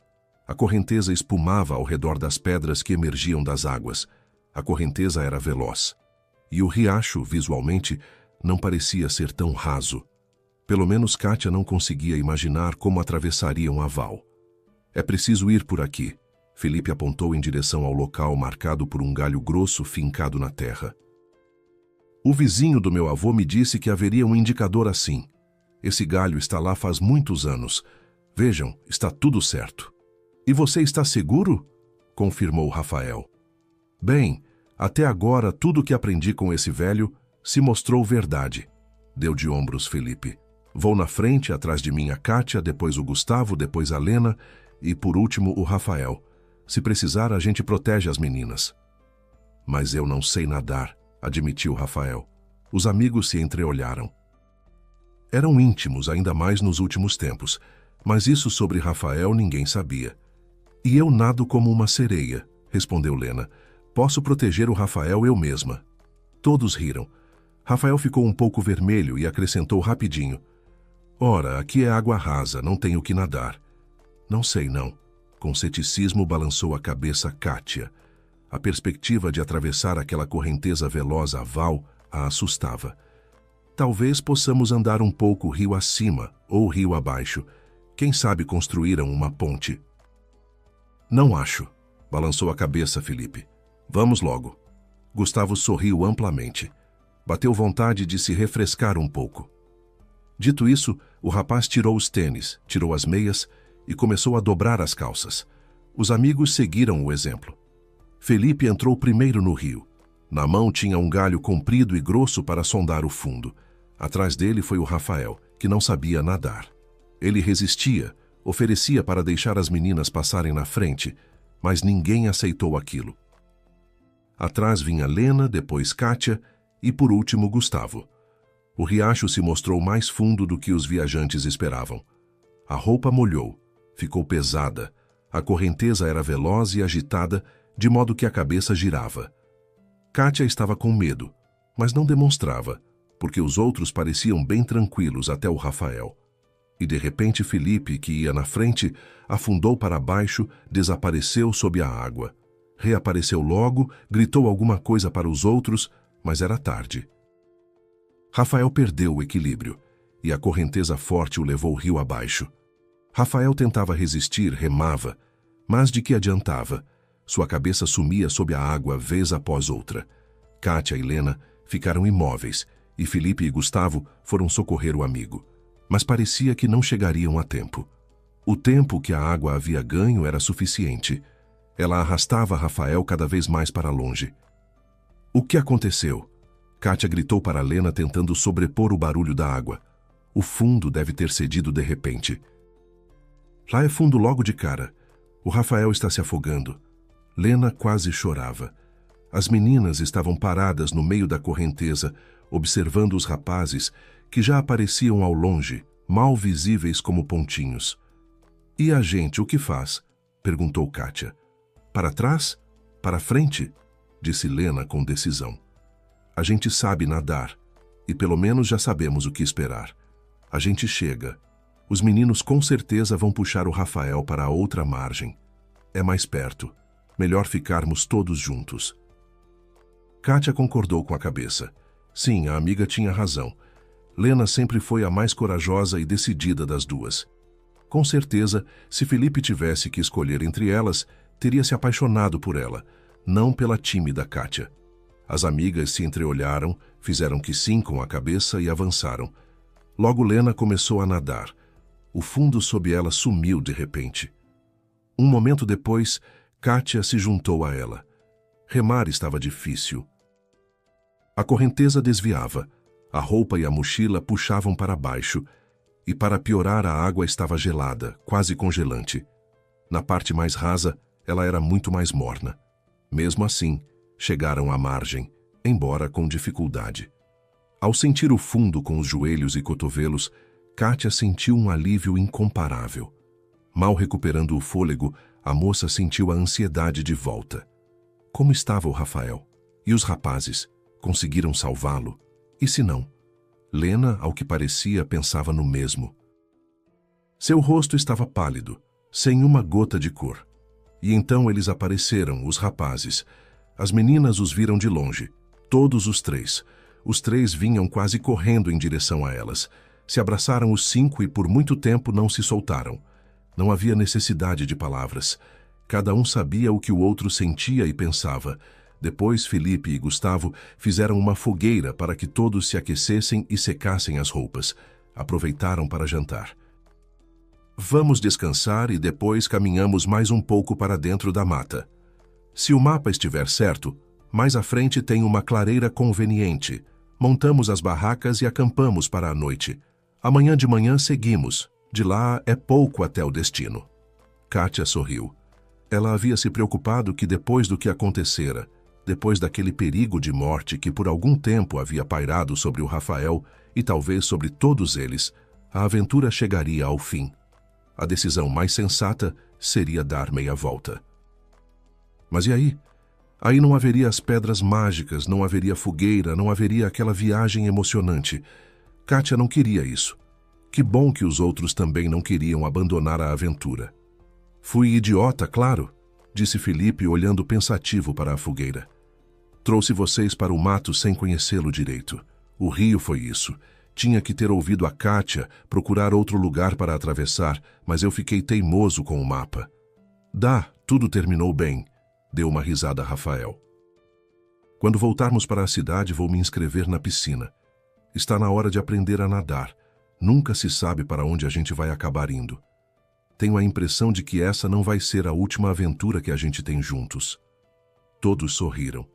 A correnteza espumava ao redor das pedras que emergiam das águas. A correnteza era veloz. E o riacho, visualmente, não parecia ser tão raso. Pelo menos Kátia não conseguia imaginar como atravessariam a val. É preciso ir por aqui. Felipe apontou em direção ao local marcado por um galho grosso fincado na terra. O vizinho do meu avô me disse que haveria um indicador assim. Esse galho está lá faz muitos anos. Vejam, está tudo certo. E você está seguro? Confirmou Rafael. Bem, até agora tudo que aprendi com esse velho se mostrou verdade. Deu de ombros Felipe. Vou na frente, atrás de mim a Kátia, depois o Gustavo, depois a Lena e por último o Rafael. Se precisar, a gente protege as meninas. Mas eu não sei nadar, admitiu Rafael. Os amigos se entreolharam. Eram íntimos, ainda mais nos últimos tempos, mas isso sobre Rafael ninguém sabia. E eu nado como uma sereia, respondeu Lena. Posso proteger o Rafael eu mesma. Todos riram. Rafael ficou um pouco vermelho e acrescentou rapidinho. Ora, aqui é água rasa, não tenho que nadar. Não sei, não. Com ceticismo balançou a cabeça Kátia. A perspectiva de atravessar aquela correnteza veloz a val a assustava. Talvez possamos andar um pouco rio acima ou rio abaixo. Quem sabe construíram uma ponte. Não acho, balançou a cabeça Felipe. Vamos logo. Gustavo sorriu amplamente. Bateu vontade de se refrescar um pouco. Dito isso, o rapaz tirou os tênis, tirou as meias e começou a dobrar as calças. Os amigos seguiram o exemplo. Felipe entrou primeiro no rio. Na mão tinha um galho comprido e grosso para sondar o fundo. Atrás dele foi o Rafael, que não sabia nadar. Ele resistia, oferecia para deixar as meninas passarem na frente, mas ninguém aceitou aquilo. Atrás vinha Lena, depois Kátia e, por último, Gustavo. O riacho se mostrou mais fundo do que os viajantes esperavam. A roupa molhou, ficou pesada, a correnteza era veloz e agitada, de modo que a cabeça girava. Kátia estava com medo, mas não demonstrava, porque os outros pareciam bem tranquilos até o Rafael. E de repente Felipe, que ia na frente, afundou para baixo, desapareceu sob a água. Reapareceu logo, gritou alguma coisa para os outros, mas era tarde. Rafael perdeu o equilíbrio, e a correnteza forte o levou rio abaixo. Rafael tentava resistir, remava, mas de que adiantava? Sua cabeça sumia sob a água vez após outra. Kátia e Lena ficaram imóveis, e Felipe e Gustavo foram socorrer o amigo. Mas parecia que não chegariam a tempo. O tempo que a água havia ganho era suficiente. Ela arrastava Rafael cada vez mais para longe. O que aconteceu? Kátia gritou para Lena tentando sobrepor o barulho da água. O fundo deve ter cedido de repente. Lá é fundo logo de cara. O Rafael está se afogando. Lena quase chorava. As meninas estavam paradas no meio da correnteza, observando os rapazes que já apareciam ao longe, mal visíveis como pontinhos. E a gente, o que faz? Perguntou Kátia. Para trás? Para frente? Disse Lena com decisão. A gente sabe nadar, e pelo menos já sabemos o que esperar. A gente chega. Os meninos com certeza vão puxar o Rafael para a outra margem. É mais perto. Melhor ficarmos todos juntos. Kátia concordou com a cabeça. Sim, a amiga tinha razão. Lena sempre foi a mais corajosa e decidida das duas. Com certeza, se Felipe tivesse que escolher entre elas, teria se apaixonado por ela, não pela tímida Kátia. As amigas se entreolharam, fizeram que sim com a cabeça e avançaram. Logo Lena começou a nadar. O fundo sob ela sumiu de repente. Um momento depois, Kátia se juntou a ela. Remar estava difícil. A correnteza desviava, a roupa e a mochila puxavam para baixo, e para piorar a água estava gelada, quase congelante. Na parte mais rasa, ela era muito mais morna. Mesmo assim, chegaram à margem, embora com dificuldade. Ao sentir o fundo com os joelhos e cotovelos, Kátia sentiu um alívio incomparável. Mal recuperando o fôlego, a moça sentiu a ansiedade de volta. Como estava o Rafael? E os rapazes? Conseguiram salvá-lo? E se não? Lena, ao que parecia, pensava no mesmo. Seu rosto estava pálido, sem uma gota de cor. E então eles apareceram, os rapazes. As meninas os viram de longe, todos os três. Os três vinham quase correndo em direção a elas. Se abraçaram os 5 e por muito tempo não se soltaram. Não havia necessidade de palavras. Cada um sabia o que o outro sentia e pensava. Depois, Felipe e Gustavo fizeram uma fogueira para que todos se aquecessem e secassem as roupas. Aproveitaram para jantar. Vamos descansar e depois caminhamos mais um pouco para dentro da mata. Se o mapa estiver certo, mais à frente tem uma clareira conveniente. Montamos as barracas e acampamos para a noite. Amanhã de manhã seguimos. De lá é pouco até o destino. Kátia sorriu. Ela havia se preocupado que depois do que acontecera, depois daquele perigo de morte que por algum tempo havia pairado sobre o Rafael e talvez sobre todos eles, a aventura chegaria ao fim. A decisão mais sensata seria dar meia volta. Mas e aí? Aí não haveria as pedras mágicas, não haveria fogueira, não haveria aquela viagem emocionante. Kátia não queria isso. Que bom que os outros também não queriam abandonar a aventura. Fui idiota, claro, disse Felipe olhando pensativo para a fogueira. Trouxe vocês para o mato sem conhecê-lo direito. O rio foi isso. Tinha que ter ouvido a Kátia, procurar outro lugar para atravessar, mas eu fiquei teimoso com o mapa. Tudo terminou bem, deu uma risada Rafael. Quando voltarmos para a cidade, vou me inscrever na piscina. Está na hora de aprender a nadar. Nunca se sabe para onde a gente vai acabar indo. Tenho a impressão de que essa não vai ser a última aventura que a gente tem juntos. Todos sorriram.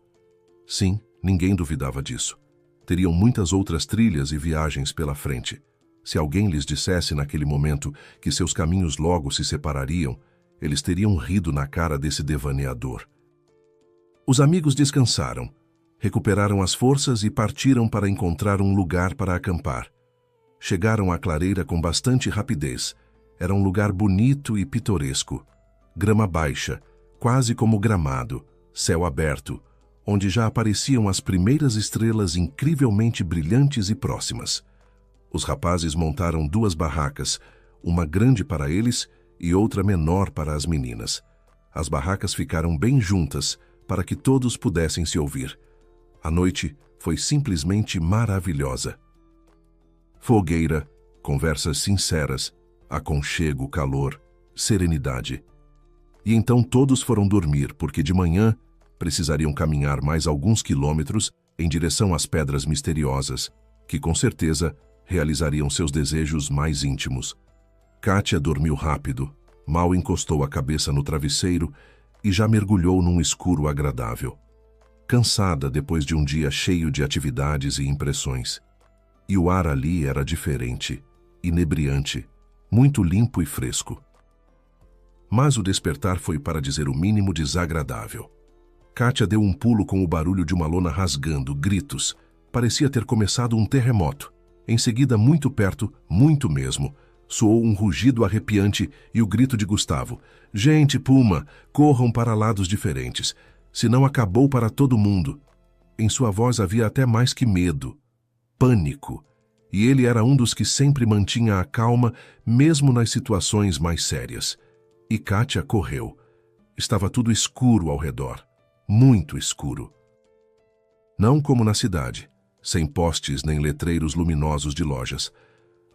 Sim, ninguém duvidava disso. Teriam muitas outras trilhas e viagens pela frente. Se alguém lhes dissesse naquele momento que seus caminhos logo se separariam, eles teriam rido na cara desse devaneador. Os amigos descansaram, recuperaram as forças e partiram para encontrar um lugar para acampar. Chegaram à clareira com bastante rapidez. Era um lugar bonito e pitoresco. Grama baixa, quase como gramado, céu aberto, onde já apareciam as primeiras estrelas incrivelmente brilhantes e próximas. Os rapazes montaram 2 barracas, uma grande para eles e outra menor para as meninas. As barracas ficaram bem juntas, para que todos pudessem se ouvir. A noite foi simplesmente maravilhosa. Fogueira, conversas sinceras, aconchego, calor, serenidade. E então todos foram dormir, porque de manhã precisariam caminhar mais alguns quilômetros em direção às pedras misteriosas, que com certeza realizariam seus desejos mais íntimos. Kátia dormiu rápido, mal encostou a cabeça no travesseiro e já mergulhou num escuro agradável. Cansada depois de um dia cheio de atividades e impressões. E o ar ali era diferente, inebriante, muito limpo e fresco. Mas o despertar foi, para dizer o mínimo, desagradável. Kátia deu um pulo com o barulho de uma lona rasgando, gritos. Parecia ter começado um terremoto. Em seguida, muito perto, muito mesmo, soou um rugido arrepiante e o grito de Gustavo. Gente, Puma, corram para lados diferentes, senão acabou para todo mundo. Em sua voz havia até mais que medo, pânico, e ele era um dos que sempre mantinha a calma, mesmo nas situações mais sérias. E Kátia correu. Estava tudo escuro ao redor. Muito escuro. Não como na cidade, sem postes nem letreiros luminosos de lojas.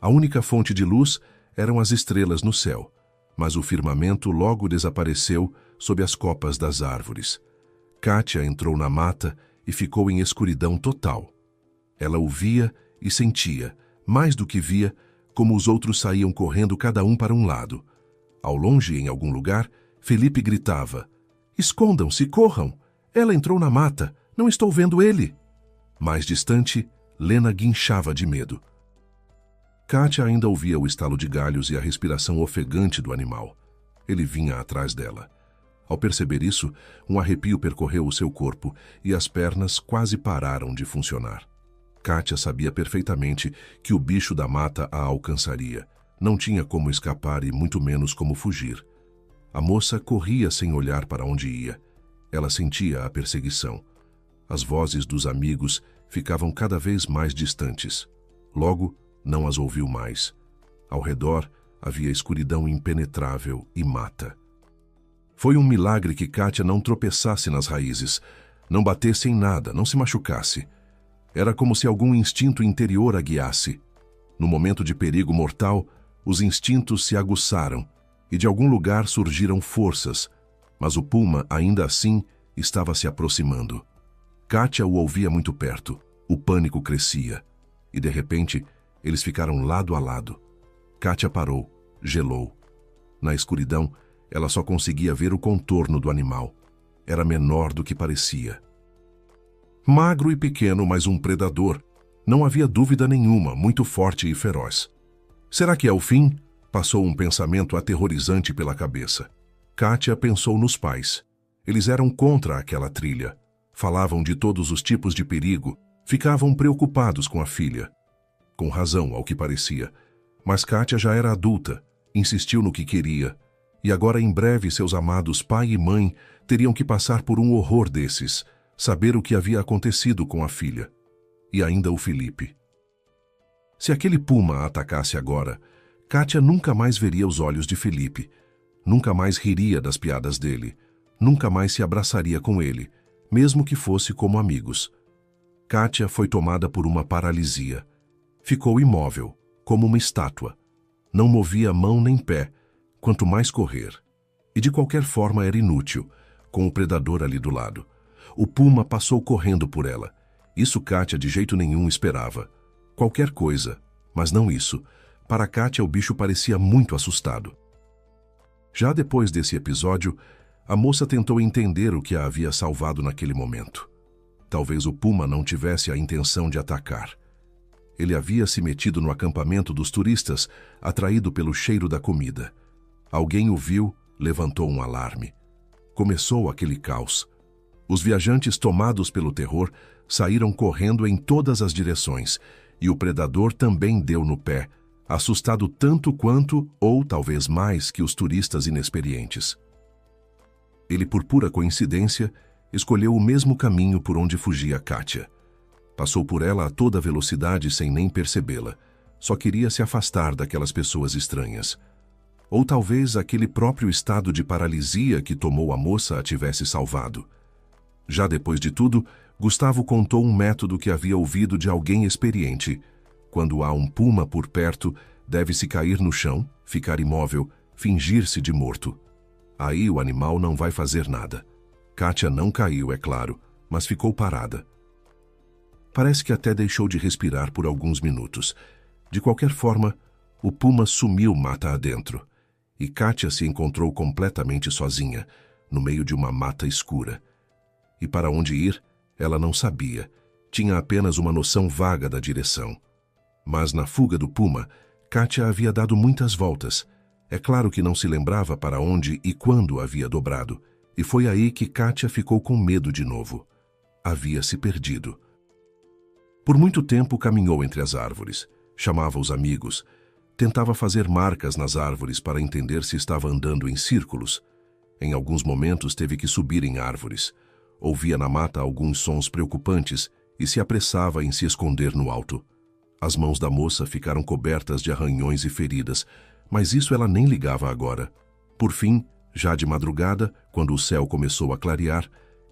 A única fonte de luz eram as estrelas no céu, mas o firmamento logo desapareceu sob as copas das árvores. Kátia entrou na mata e ficou em escuridão total. Ela ouvia e sentia, mais do que via, como os outros saíam correndo cada um para um lado. Ao longe, em algum lugar, Felipe gritava: Escondam-se, corram! Ela entrou na mata. Não estou vendo ele. Mais distante, Lena guinchava de medo. Kátia ainda ouvia o estalo de galhos e a respiração ofegante do animal. Ele vinha atrás dela. Ao perceber isso, um arrepio percorreu o seu corpo e as pernas quase pararam de funcionar. Kátia sabia perfeitamente que o bicho da mata a alcançaria. Não tinha como escapar e muito menos como fugir. A moça corria sem olhar para onde ia. Ela sentia a perseguição. As vozes dos amigos ficavam cada vez mais distantes. Logo, não as ouviu mais. Ao redor havia escuridão impenetrável e mata. Foi um milagre que Kátia não tropeçasse nas raízes, não batesse em nada, não se machucasse. Era como se algum instinto interior a guiasse. No momento de perigo mortal, os instintos se aguçaram e de algum lugar surgiram forças, mas o puma, ainda assim, estava se aproximando. Kátia o ouvia muito perto. O pânico crescia. E, de repente, eles ficaram lado a lado. Kátia parou, gelou. Na escuridão, ela só conseguia ver o contorno do animal. Era menor do que parecia. Magro e pequeno, mas um predador. Não havia dúvida nenhuma, muito forte e feroz. Será que é o fim? Passou um pensamento aterrorizante pela cabeça. Kátia pensou nos pais. Eles eram contra aquela trilha. Falavam de todos os tipos de perigo. Ficavam preocupados com a filha. Com razão, ao que parecia. Mas Kátia já era adulta, insistiu no que queria. E agora, em breve, seus amados pai e mãe teriam que passar por um horror desses, saber o que havia acontecido com a filha. E ainda o Felipe. Se aquele puma a atacasse agora, Kátia nunca mais veria os olhos de Felipe. Nunca mais riria das piadas dele. Nunca mais se abraçaria com ele, mesmo que fosse como amigos. Kátia foi tomada por uma paralisia. Ficou imóvel, como uma estátua. Não movia mão nem pé, quanto mais correr. E de qualquer forma era inútil, com o predador ali do lado. O puma passou correndo por ela. Isso Kátia de jeito nenhum esperava. Qualquer coisa, mas não isso. Para Kátia o bicho parecia muito assustado. Já depois desse episódio, a moça tentou entender o que a havia salvado naquele momento. Talvez o puma não tivesse a intenção de atacar. Ele havia se metido no acampamento dos turistas, atraído pelo cheiro da comida. Alguém o viu, levantou um alarme. Começou aquele caos. Os viajantes, tomados pelo terror, saíram correndo em todas as direções, e o predador também deu no pé, assustado tanto quanto, ou talvez mais, que os turistas inexperientes. Ele, por pura coincidência, escolheu o mesmo caminho por onde fugia Kátia. Passou por ela a toda velocidade sem nem percebê-la. Só queria se afastar daquelas pessoas estranhas. Ou talvez aquele próprio estado de paralisia que tomou a moça a tivesse salvado. Já depois de tudo, Gustavo contou um método que havia ouvido de alguém experiente. Quando há um puma por perto, deve-se cair no chão, ficar imóvel, fingir-se de morto. Aí o animal não vai fazer nada. Kátia não caiu, é claro, mas ficou parada. Parece que até deixou de respirar por alguns minutos. De qualquer forma, o puma sumiu mata adentro. E Kátia se encontrou completamente sozinha, no meio de uma mata escura. E para onde ir, ela não sabia. Tinha apenas uma noção vaga da direção. Mas na fuga do puma, Kátia havia dado muitas voltas. É claro que não se lembrava para onde e quando havia dobrado. E foi aí que Kátia ficou com medo de novo. Havia se perdido. Por muito tempo caminhou entre as árvores. Chamava os amigos. Tentava fazer marcas nas árvores para entender se estava andando em círculos. Em alguns momentos teve que subir em árvores. Ouvia na mata alguns sons preocupantes e se apressava em se esconder no alto. As mãos da moça ficaram cobertas de arranhões e feridas, mas isso ela nem ligava agora. Por fim, já de madrugada, quando o céu começou a clarear,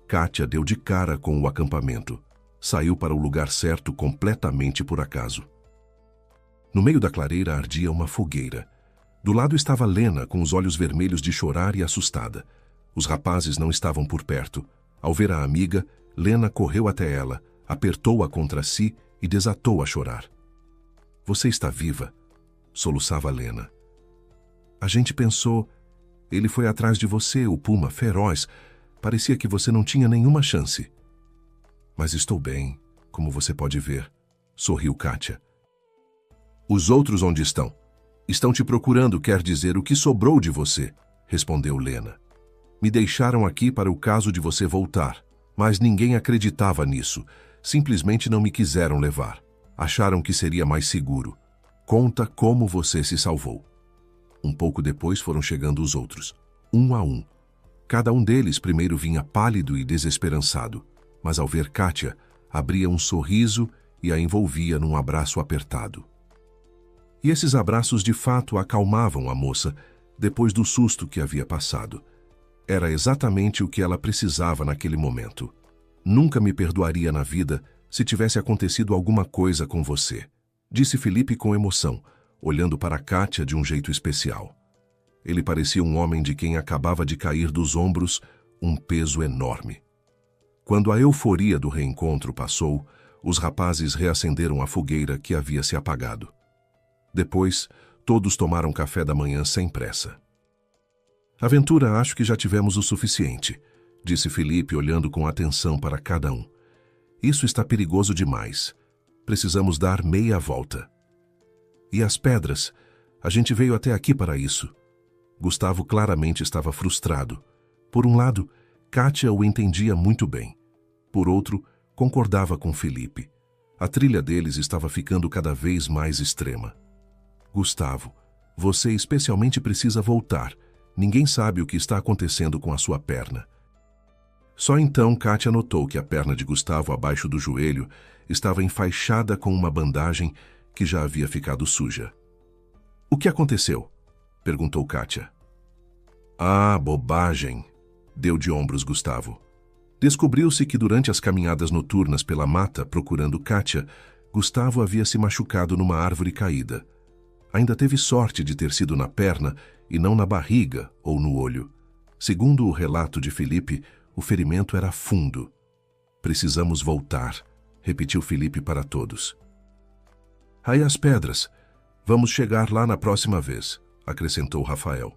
Kátia deu de cara com o acampamento. Saiu para o lugar certo completamente por acaso. No meio da clareira ardia uma fogueira. Do lado estava Lena, com os olhos vermelhos de chorar e assustada. Os rapazes não estavam por perto. Ao ver a amiga, Lena correu até ela, apertou-a contra si e desatou a chorar. — Você está viva? Soluçava Lena. — A gente pensou... Ele foi atrás de você, o puma, feroz. Parecia que você não tinha nenhuma chance. Mas estou bem, como você pode ver, sorriu Kátia. Os outros onde estão? Estão te procurando, quer dizer, o que sobrou de você, respondeu Lena. Me deixaram aqui para o caso de você voltar, mas ninguém acreditava nisso. Simplesmente não me quiseram levar. Acharam que seria mais seguro. Conta como você se salvou. Um pouco depois foram chegando os outros, um a um. Cada um deles primeiro vinha pálido e desesperançado, mas ao ver Kátia, abria um sorriso e a envolvia num abraço apertado. E esses abraços de fato acalmavam a moça depois do susto que havia passado. Era exatamente o que ela precisava naquele momento. Nunca me perdoaria na vida se tivesse acontecido alguma coisa com você, disse Felipe com emoção, olhando para Kátia de um jeito especial. Ele parecia um homem de quem acabava de cair dos ombros um peso enorme. Quando a euforia do reencontro passou, os rapazes reacenderam a fogueira que havia se apagado. Depois, todos tomaram café da manhã sem pressa. Aventura, acho que já tivemos o suficiente, disse Felipe olhando com atenção para cada um. Isso está perigoso demais. Precisamos dar meia volta. E as pedras? A gente veio até aqui para isso. Gustavo claramente estava frustrado. Por um lado, Kátia o entendia muito bem. Por outro, concordava com Felipe. A trilha deles estava ficando cada vez mais extrema. Gustavo, você especialmente precisa voltar. Ninguém sabe o que está acontecendo com a sua perna. Só então Kátia notou que a perna de Gustavo abaixo do joelho estava enfaixada com uma bandagem que já havia ficado suja. O que aconteceu? Perguntou Kátia. Ah, bobagem, deu de ombros Gustavo. Descobriu-se que durante as caminhadas noturnas pela mata procurando Kátia, Gustavo havia se machucado numa árvore caída. Ainda teve sorte de ter sido na perna e não na barriga ou no olho. Segundo o relato de Felipe, o ferimento era fundo. Precisamos voltar, repetiu Felipe para todos. Aí as pedras. Vamos chegar lá na próxima vez, acrescentou Rafael.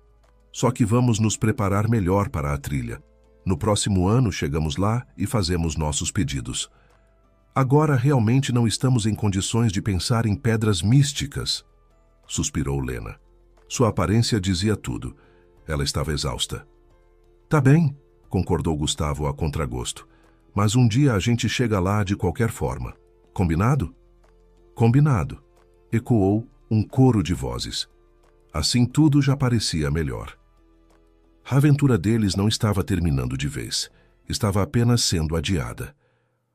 Só que vamos nos preparar melhor para a trilha. No próximo ano chegamos lá e fazemos nossos pedidos. Agora realmente não estamos em condições de pensar em pedras místicas, suspirou Lena. Sua aparência dizia tudo. Ela estava exausta. Tá bem, concordou Gustavo a contragosto. Mas um dia a gente chega lá de qualquer forma. Combinado? Combinado, ecoou um coro de vozes. Assim tudo já parecia melhor. A aventura deles não estava terminando de vez. Estava apenas sendo adiada.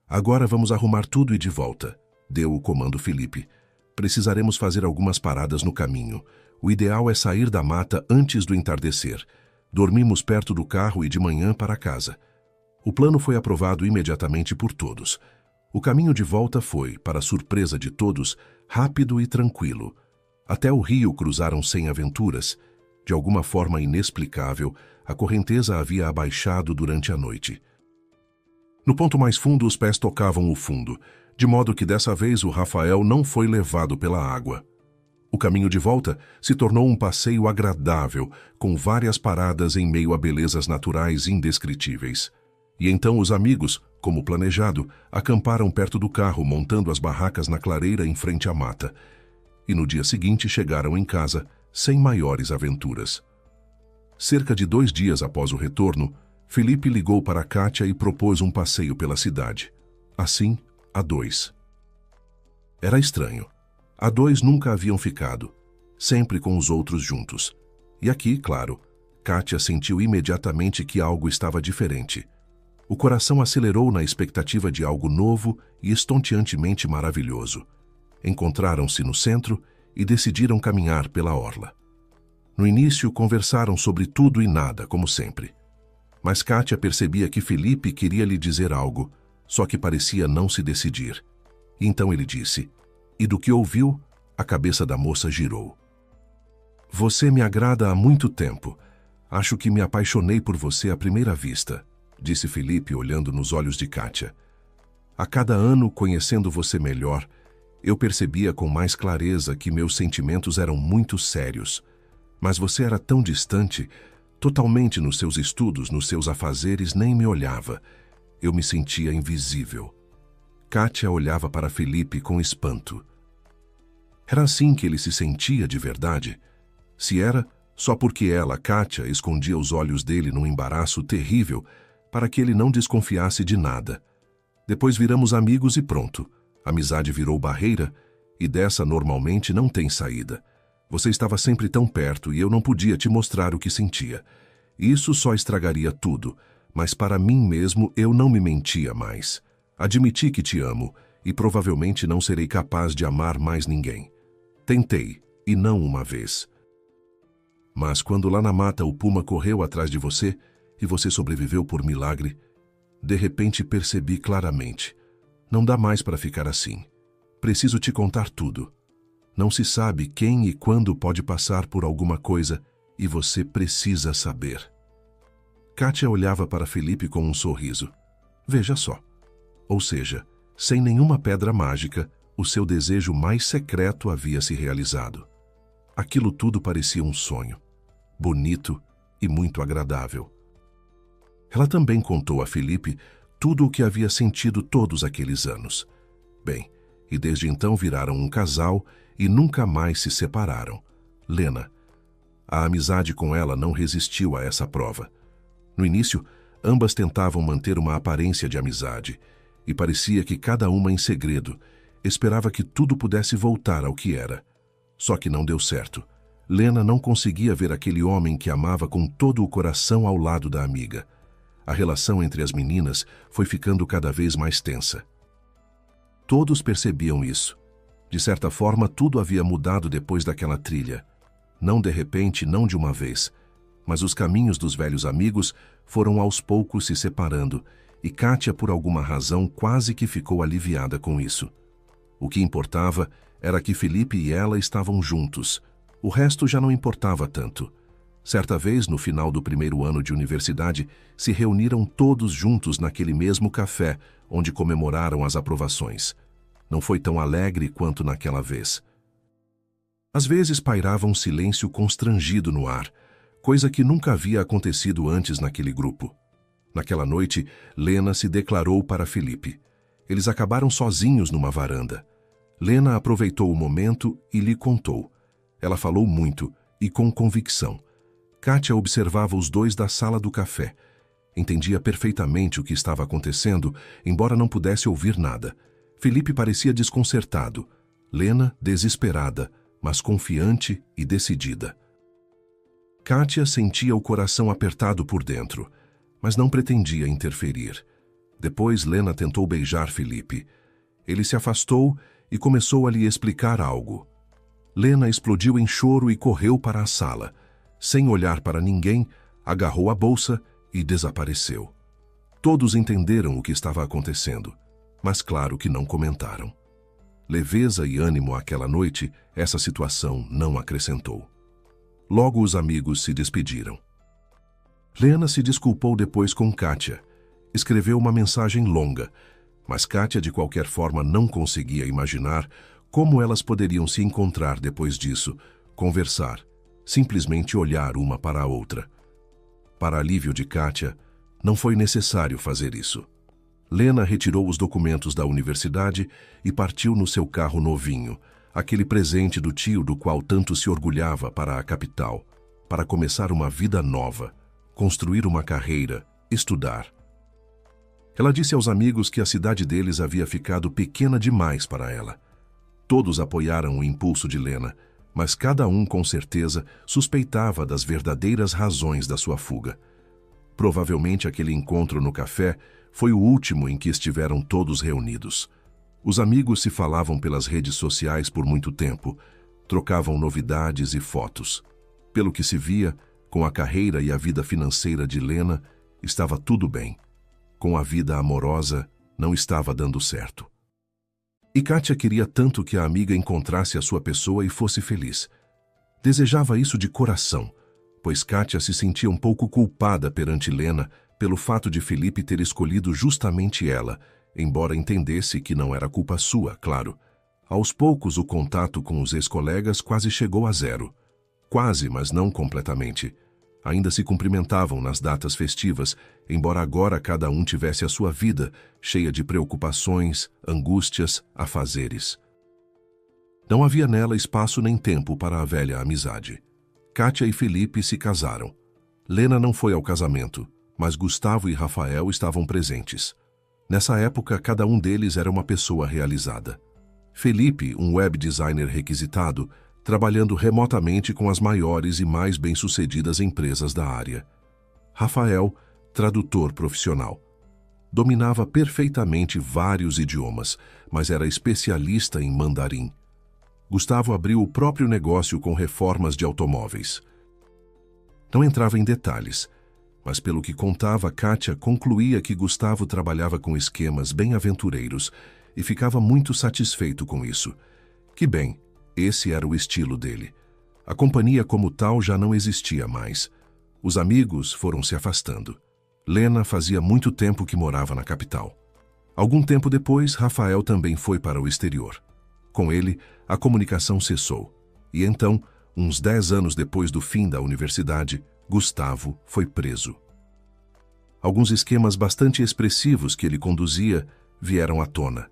Agora vamos arrumar tudo e de volta, deu o comando Felipe. Precisaremos fazer algumas paradas no caminho. O ideal é sair da mata antes do entardecer. Dormimos perto do carro e de manhã para casa. O plano foi aprovado imediatamente por todos. O caminho de volta foi, para surpresa de todos, rápido e tranquilo. Até o rio cruzaram sem aventuras. De alguma forma inexplicável, a correnteza havia abaixado durante a noite. No ponto mais fundo, os pés tocavam o fundo, de modo que dessa vez o Rafael não foi levado pela água. O caminho de volta se tornou um passeio agradável, com várias paradas em meio a belezas naturais indescritíveis. E então os amigos, como planejado, acamparam perto do carro, montando as barracas na clareira em frente à mata. E no dia seguinte chegaram em casa, sem maiores aventuras. Cerca de 2 dias após o retorno, Felipe ligou para Kátia e propôs um passeio pela cidade. Assim, a 2. Era estranho. A 2 nunca haviam ficado, sempre com os outros juntos. E aqui, claro, Kátia sentiu imediatamente que algo estava diferente. O coração acelerou na expectativa de algo novo e estonteantemente maravilhoso. Encontraram-se no centro e decidiram caminhar pela orla. No início, conversaram sobre tudo e nada, como sempre. Mas Kátia percebia que Felipe queria lhe dizer algo, só que parecia não se decidir. Então ele disse, e do que ouviu, a cabeça da moça girou. Você me agrada há muito tempo. Acho que me apaixonei por você à primeira vista, disse Felipe olhando nos olhos de Kátia. A cada ano, conhecendo você melhor, eu percebia com mais clareza que meus sentimentos eram muito sérios. Mas você era tão distante, Totalmente nos seus estudos, nos seus afazeres, nem me olhava. Eu me sentia invisível. Kátia olhava para Felipe com espanto. Era assim que ele se sentia de verdade? Se era, só porque ela, Kátia, escondia os olhos dele num embaraço terrível para que ele não desconfiasse de nada. Depois viramos amigos e pronto. A amizade virou barreira e dessa normalmente não tem saída. Você estava sempre tão perto e eu não podia te mostrar o que sentia. Isso só estragaria tudo, mas para mim mesmo eu não me mentia mais. Admiti que te amo e provavelmente não serei capaz de amar mais ninguém. Tentei, e não uma vez. Mas quando lá na mata o puma correu atrás de você e você sobreviveu por milagre, de repente percebi claramente. Não dá mais para ficar assim. Preciso te contar tudo. Não se sabe quem e quando pode passar por alguma coisa e você precisa saber. Kátia olhava para Felipe com um sorriso. Veja só. Ou seja, sem nenhuma pedra mágica, o seu desejo mais secreto havia se realizado. Aquilo tudo parecia um sonho, bonito e muito agradável. Ela também contou a Felipe tudo o que havia sentido todos aqueles anos. Bem, e desde então viraram um casal e nunca mais se separaram. Lena. A amizade com ela não resistiu a essa prova. No início, ambas tentavam manter uma aparência de amizade, e parecia que cada uma em segredo esperava que tudo pudesse voltar ao que era. Só que não deu certo. Lena não conseguia ver aquele homem que amava com todo o coração ao lado da amiga. A relação entre as meninas foi ficando cada vez mais tensa. Todos percebiam isso. De certa forma, tudo havia mudado depois daquela trilha. Não de repente, não de uma vez. Mas os caminhos dos velhos amigos foram aos poucos se separando, e Kátia, por alguma razão, quase que ficou aliviada com isso. O que importava era que Felipe e ela estavam juntos. O resto já não importava tanto. Certa vez, no final do primeiro ano de universidade, se reuniram todos juntos naquele mesmo café onde comemoraram as aprovações. Não foi tão alegre quanto naquela vez. Às vezes pairava um silêncio constrangido no ar, coisa que nunca havia acontecido antes naquele grupo. Naquela noite, Lena se declarou para Felipe. Eles acabaram sozinhos numa varanda. Lena aproveitou o momento e lhe contou. Ela falou muito e com convicção. Kátia observava os dois da sala do café. Entendia perfeitamente o que estava acontecendo, embora não pudesse ouvir nada. Felipe parecia desconcertado. Lena, desesperada, mas confiante e decidida. Kátia sentia o coração apertado por dentro, mas não pretendia interferir. Depois, Lena tentou beijar Felipe. Ele se afastou e começou a lhe explicar algo. Lena explodiu em choro e correu para a sala. Sem olhar para ninguém, agarrou a bolsa e desapareceu. Todos entenderam o que estava acontecendo, mas claro que não comentaram. Leveza e ânimo àquela noite, essa situação não acrescentou. Logo os amigos se despediram. Lena se desculpou depois com Kátia. Escreveu uma mensagem longa, mas Kátia de qualquer forma não conseguia imaginar como elas poderiam se encontrar depois disso, conversar, simplesmente olhar uma para a outra. Para alívio de Kátia, não foi necessário fazer isso. Lena retirou os documentos da universidade e partiu no seu carro novinho, aquele presente do tio do qual tanto se orgulhava, para a capital, para começar uma vida nova, construir uma carreira, estudar. Ela disse aos amigos que a cidade deles havia ficado pequena demais para ela. Todos apoiaram o impulso de Lena, mas cada um com certeza suspeitava das verdadeiras razões da sua fuga. Provavelmente aquele encontro no café foi o último em que estiveram todos reunidos. Os amigos se falavam pelas redes sociais por muito tempo, trocavam novidades e fotos. Pelo que se via, com a carreira e a vida financeira de Lena, estava tudo bem. Com a vida amorosa, não estava dando certo. E Kátia queria tanto que a amiga encontrasse a sua pessoa e fosse feliz. Desejava isso de coração, pois Kátia se sentia um pouco culpada perante Lena pelo fato de Felipe ter escolhido justamente ela, embora entendesse que não era culpa sua, claro. Aos poucos, o contato com os ex-colegas quase chegou a zero. Quase, mas não completamente. Ainda se cumprimentavam nas datas festivas, embora agora cada um tivesse a sua vida, cheia de preocupações, angústias, afazeres. Não havia nela espaço nem tempo para a velha amizade. Kátia e Felipe se casaram. Lena não foi ao casamento, mas Gustavo e Rafael estavam presentes. Nessa época, cada um deles era uma pessoa realizada. Felipe, um web designer requisitado, trabalhando remotamente com as maiores e mais bem-sucedidas empresas da área. Rafael, tradutor profissional. Dominava perfeitamente vários idiomas, mas era especialista em mandarim. Gustavo abriu o próprio negócio com reformas de automóveis. Não entrava em detalhes, mas pelo que contava, Kátia concluía que Gustavo trabalhava com esquemas bem aventureiros e ficava muito satisfeito com isso. Que bem, esse era o estilo dele. A companhia como tal já não existia mais. Os amigos foram se afastando. Lena fazia muito tempo que morava na capital. Algum tempo depois, Rafael também foi para o exterior. Com ele, a comunicação cessou. E então, uns 10 anos depois do fim da universidade, Gustavo foi preso. Alguns esquemas bastante expressivos que ele conduzia vieram à tona.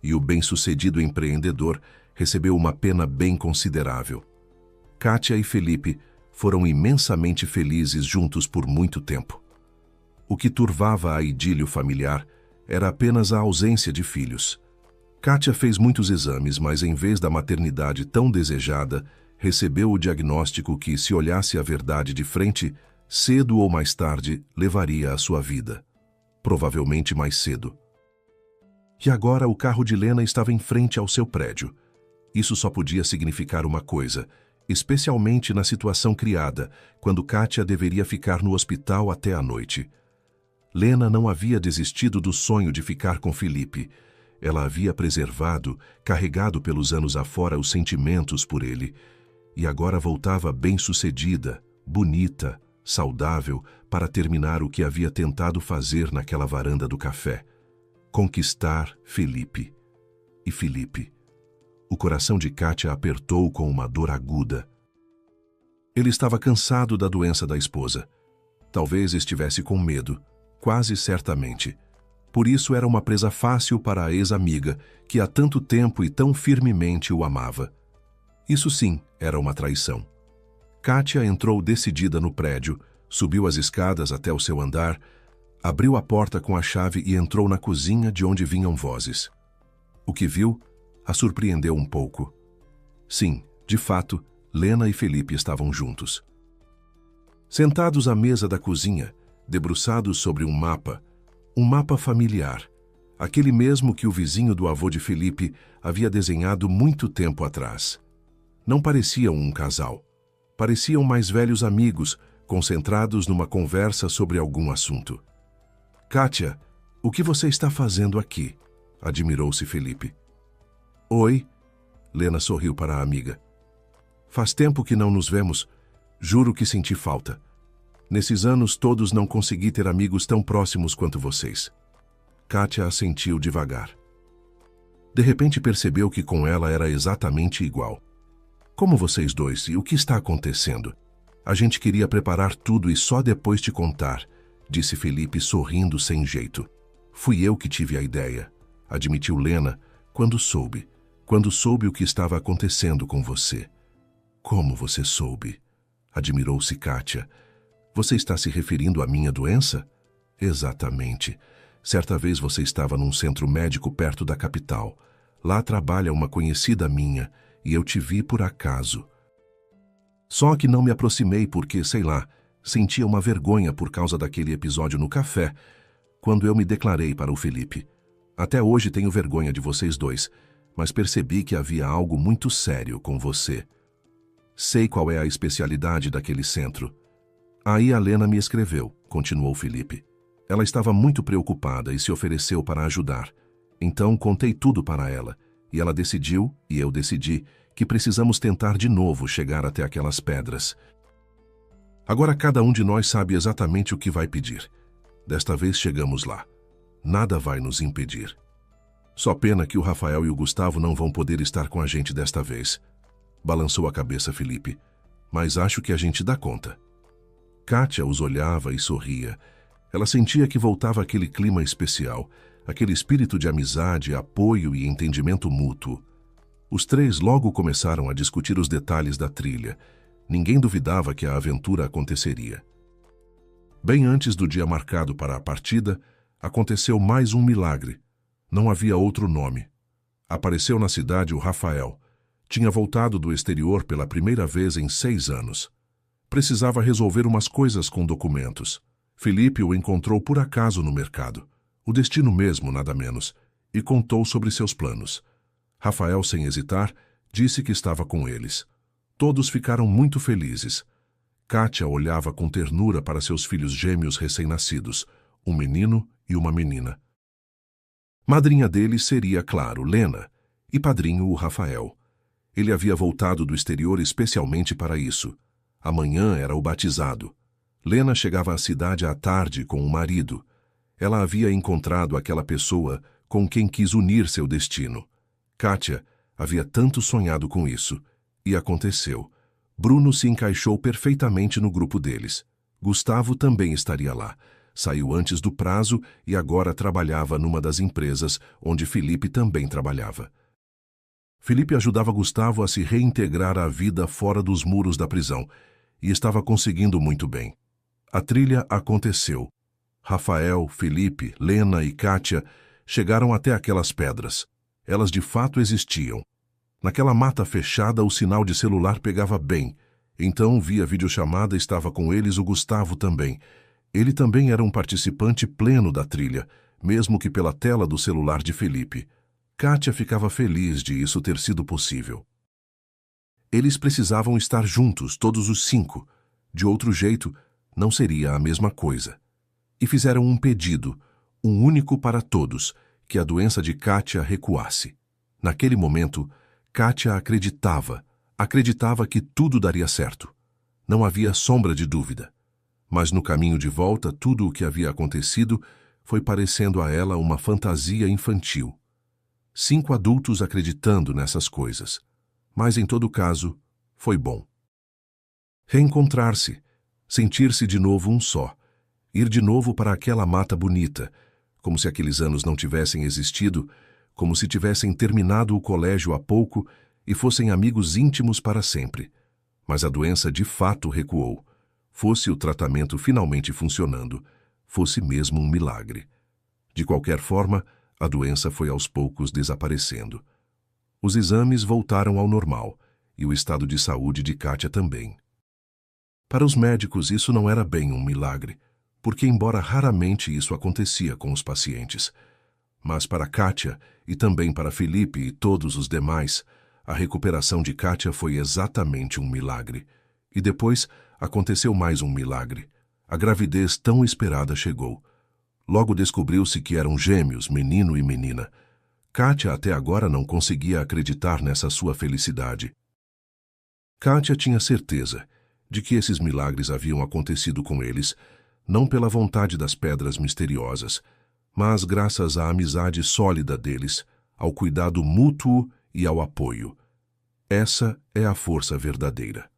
E o bem-sucedido empreendedor recebeu uma pena bem considerável. Kátia e Felipe foram imensamente felizes juntos por muito tempo. O que turvava a idílio familiar era apenas a ausência de filhos. Kátia fez muitos exames, mas em vez da maternidade tão desejada, recebeu o diagnóstico que, se olhasse a verdade de frente, cedo ou mais tarde levaria à sua vida. Provavelmente mais cedo. E agora o carro de Lena estava em frente ao seu prédio. Isso só podia significar uma coisa, especialmente na situação criada, quando Kátia deveria ficar no hospital até a noite. Lena não havia desistido do sonho de ficar com Felipe. Ela havia preservado, carregado pelos anos afora os sentimentos por ele, e agora voltava bem-sucedida, bonita, saudável, para terminar o que havia tentado fazer naquela varanda do café. Conquistar Felipe. E Felipe. O coração de Kátia apertou com uma dor aguda. Ele estava cansado da doença da esposa. Talvez estivesse com medo, quase certamente. Por isso era uma presa fácil para a ex-amiga, que há tanto tempo e tão firmemente o amava. Isso sim, era uma traição. Kátia entrou decidida no prédio, subiu as escadas até o seu andar, abriu a porta com a chave e entrou na cozinha de onde vinham vozes. O que viu a surpreendeu um pouco. Sim, de fato, Lena e Felipe estavam juntos. Sentados à mesa da cozinha, debruçados sobre um mapa familiar, aquele mesmo que o vizinho do avô de Felipe havia desenhado muito tempo atrás. Não pareciam um casal. Pareciam mais velhos amigos, concentrados numa conversa sobre algum assunto. Kátia, o que você está fazendo aqui? Admirou-se Felipe. Oi, Lena sorriu para a amiga. Faz tempo que não nos vemos. Juro que senti falta. Nesses anos todos não consegui ter amigos tão próximos quanto vocês. Kátia assentiu devagar. De repente percebeu que com ela era exatamente igual. Como vocês dois e o que está acontecendo? A gente queria preparar tudo e só depois te contar, disse Felipe sorrindo sem jeito. Fui eu que tive a ideia, admitiu Lena, quando soube o que estava acontecendo com você. Como você soube? Admirou-se Kátia. Você está se referindo à minha doença? Exatamente. Certa vez você estava num centro médico perto da capital. Lá trabalha uma conhecida minha e eu te vi por acaso. Só que não me aproximei porque, sei lá, sentia uma vergonha por causa daquele episódio no café, quando eu me declarei para o Felipe. Até hoje tenho vergonha de vocês dois, mas percebi que havia algo muito sério com você. Sei qual é a especialidade daquele centro. Aí a Lena me escreveu, continuou Felipe. Ela estava muito preocupada e se ofereceu para ajudar. Então contei tudo para ela, e ela decidiu, e eu decidi, que precisamos tentar de novo chegar até aquelas pedras. Agora cada um de nós sabe exatamente o que vai pedir. Desta vez chegamos lá. Nada vai nos impedir. Só pena que o Rafael e o Gustavo não vão poder estar com a gente desta vez. Balançou a cabeça Felipe. Mas acho que a gente dá conta. Kátia os olhava e sorria. Ela sentia que voltava aquele clima especial, aquele espírito de amizade, apoio e entendimento mútuo. Os três logo começaram a discutir os detalhes da trilha. Ninguém duvidava que a aventura aconteceria. Bem antes do dia marcado para a partida, aconteceu mais um milagre. Não havia outro nome. Apareceu na cidade o Rafael. Tinha voltado do exterior pela primeira vez em 6 anos. Precisava resolver umas coisas com documentos. Felipe o encontrou por acaso no mercado. O destino mesmo, nada menos, e contou sobre seus planos. Rafael, sem hesitar, disse que estava com eles. Todos ficaram muito felizes. Kátia olhava com ternura para seus filhos gêmeos recém-nascidos, um menino e uma menina. Madrinha deles seria, claro, Lena, e padrinho o Rafael. Ele havia voltado do exterior especialmente para isso. Amanhã era o batizado. Lena chegava à cidade à tarde com o marido. Ela havia encontrado aquela pessoa com quem quis unir seu destino. Kátia havia tanto sonhado com isso. E aconteceu. Bruno se encaixou perfeitamente no grupo deles. Gustavo também estaria lá. Saiu antes do prazo e agora trabalhava numa das empresas onde Felipe também trabalhava. Felipe ajudava Gustavo a se reintegrar à vida fora dos muros da prisão e estava conseguindo muito bem. A trilha aconteceu. Rafael, Felipe, Lena e Kátia chegaram até aquelas pedras. Elas de fato existiam. Naquela mata fechada, o sinal de celular pegava bem. Então, via videochamada, estava com eles o Gustavo também. Ele também era um participante pleno da trilha, mesmo que pela tela do celular de Felipe. Kátia ficava feliz de isso ter sido possível. Eles precisavam estar juntos, todos os 5. De outro jeito, não seria a mesma coisa. E fizeram um pedido, um único para todos, que a doença de Kátia recuasse. Naquele momento, Kátia acreditava que tudo daria certo. Não havia sombra de dúvida. Mas no caminho de volta, tudo o que havia acontecido foi parecendo a ela uma fantasia infantil. 5 adultos acreditando nessas coisas. Mas, em todo caso, foi bom. Reencontrar-se, sentir-se de novo um só, ir de novo para aquela mata bonita, como se aqueles anos não tivessem existido, como se tivessem terminado o colégio há pouco e fossem amigos íntimos para sempre. Mas a doença de fato recuou. Fosse o tratamento finalmente funcionando, fosse mesmo um milagre. De qualquer forma, a doença foi aos poucos desaparecendo. Os exames voltaram ao normal, e o estado de saúde de Kátia também. Para os médicos, isso não era bem um milagre, porque embora raramente isso acontecia com os pacientes, mas para Kátia e também para Felipe e todos os demais, a recuperação de Kátia foi exatamente um milagre. E depois aconteceu mais um milagre. A gravidez tão esperada chegou. Logo descobriu-se que eram gêmeos, menino e menina. Kátia até agora não conseguia acreditar nessa sua felicidade. Kátia tinha certeza de que esses milagres haviam acontecido com eles, não pela vontade das pedras misteriosas, mas graças à amizade sólida deles, ao cuidado mútuo e ao apoio. Essa é a força verdadeira.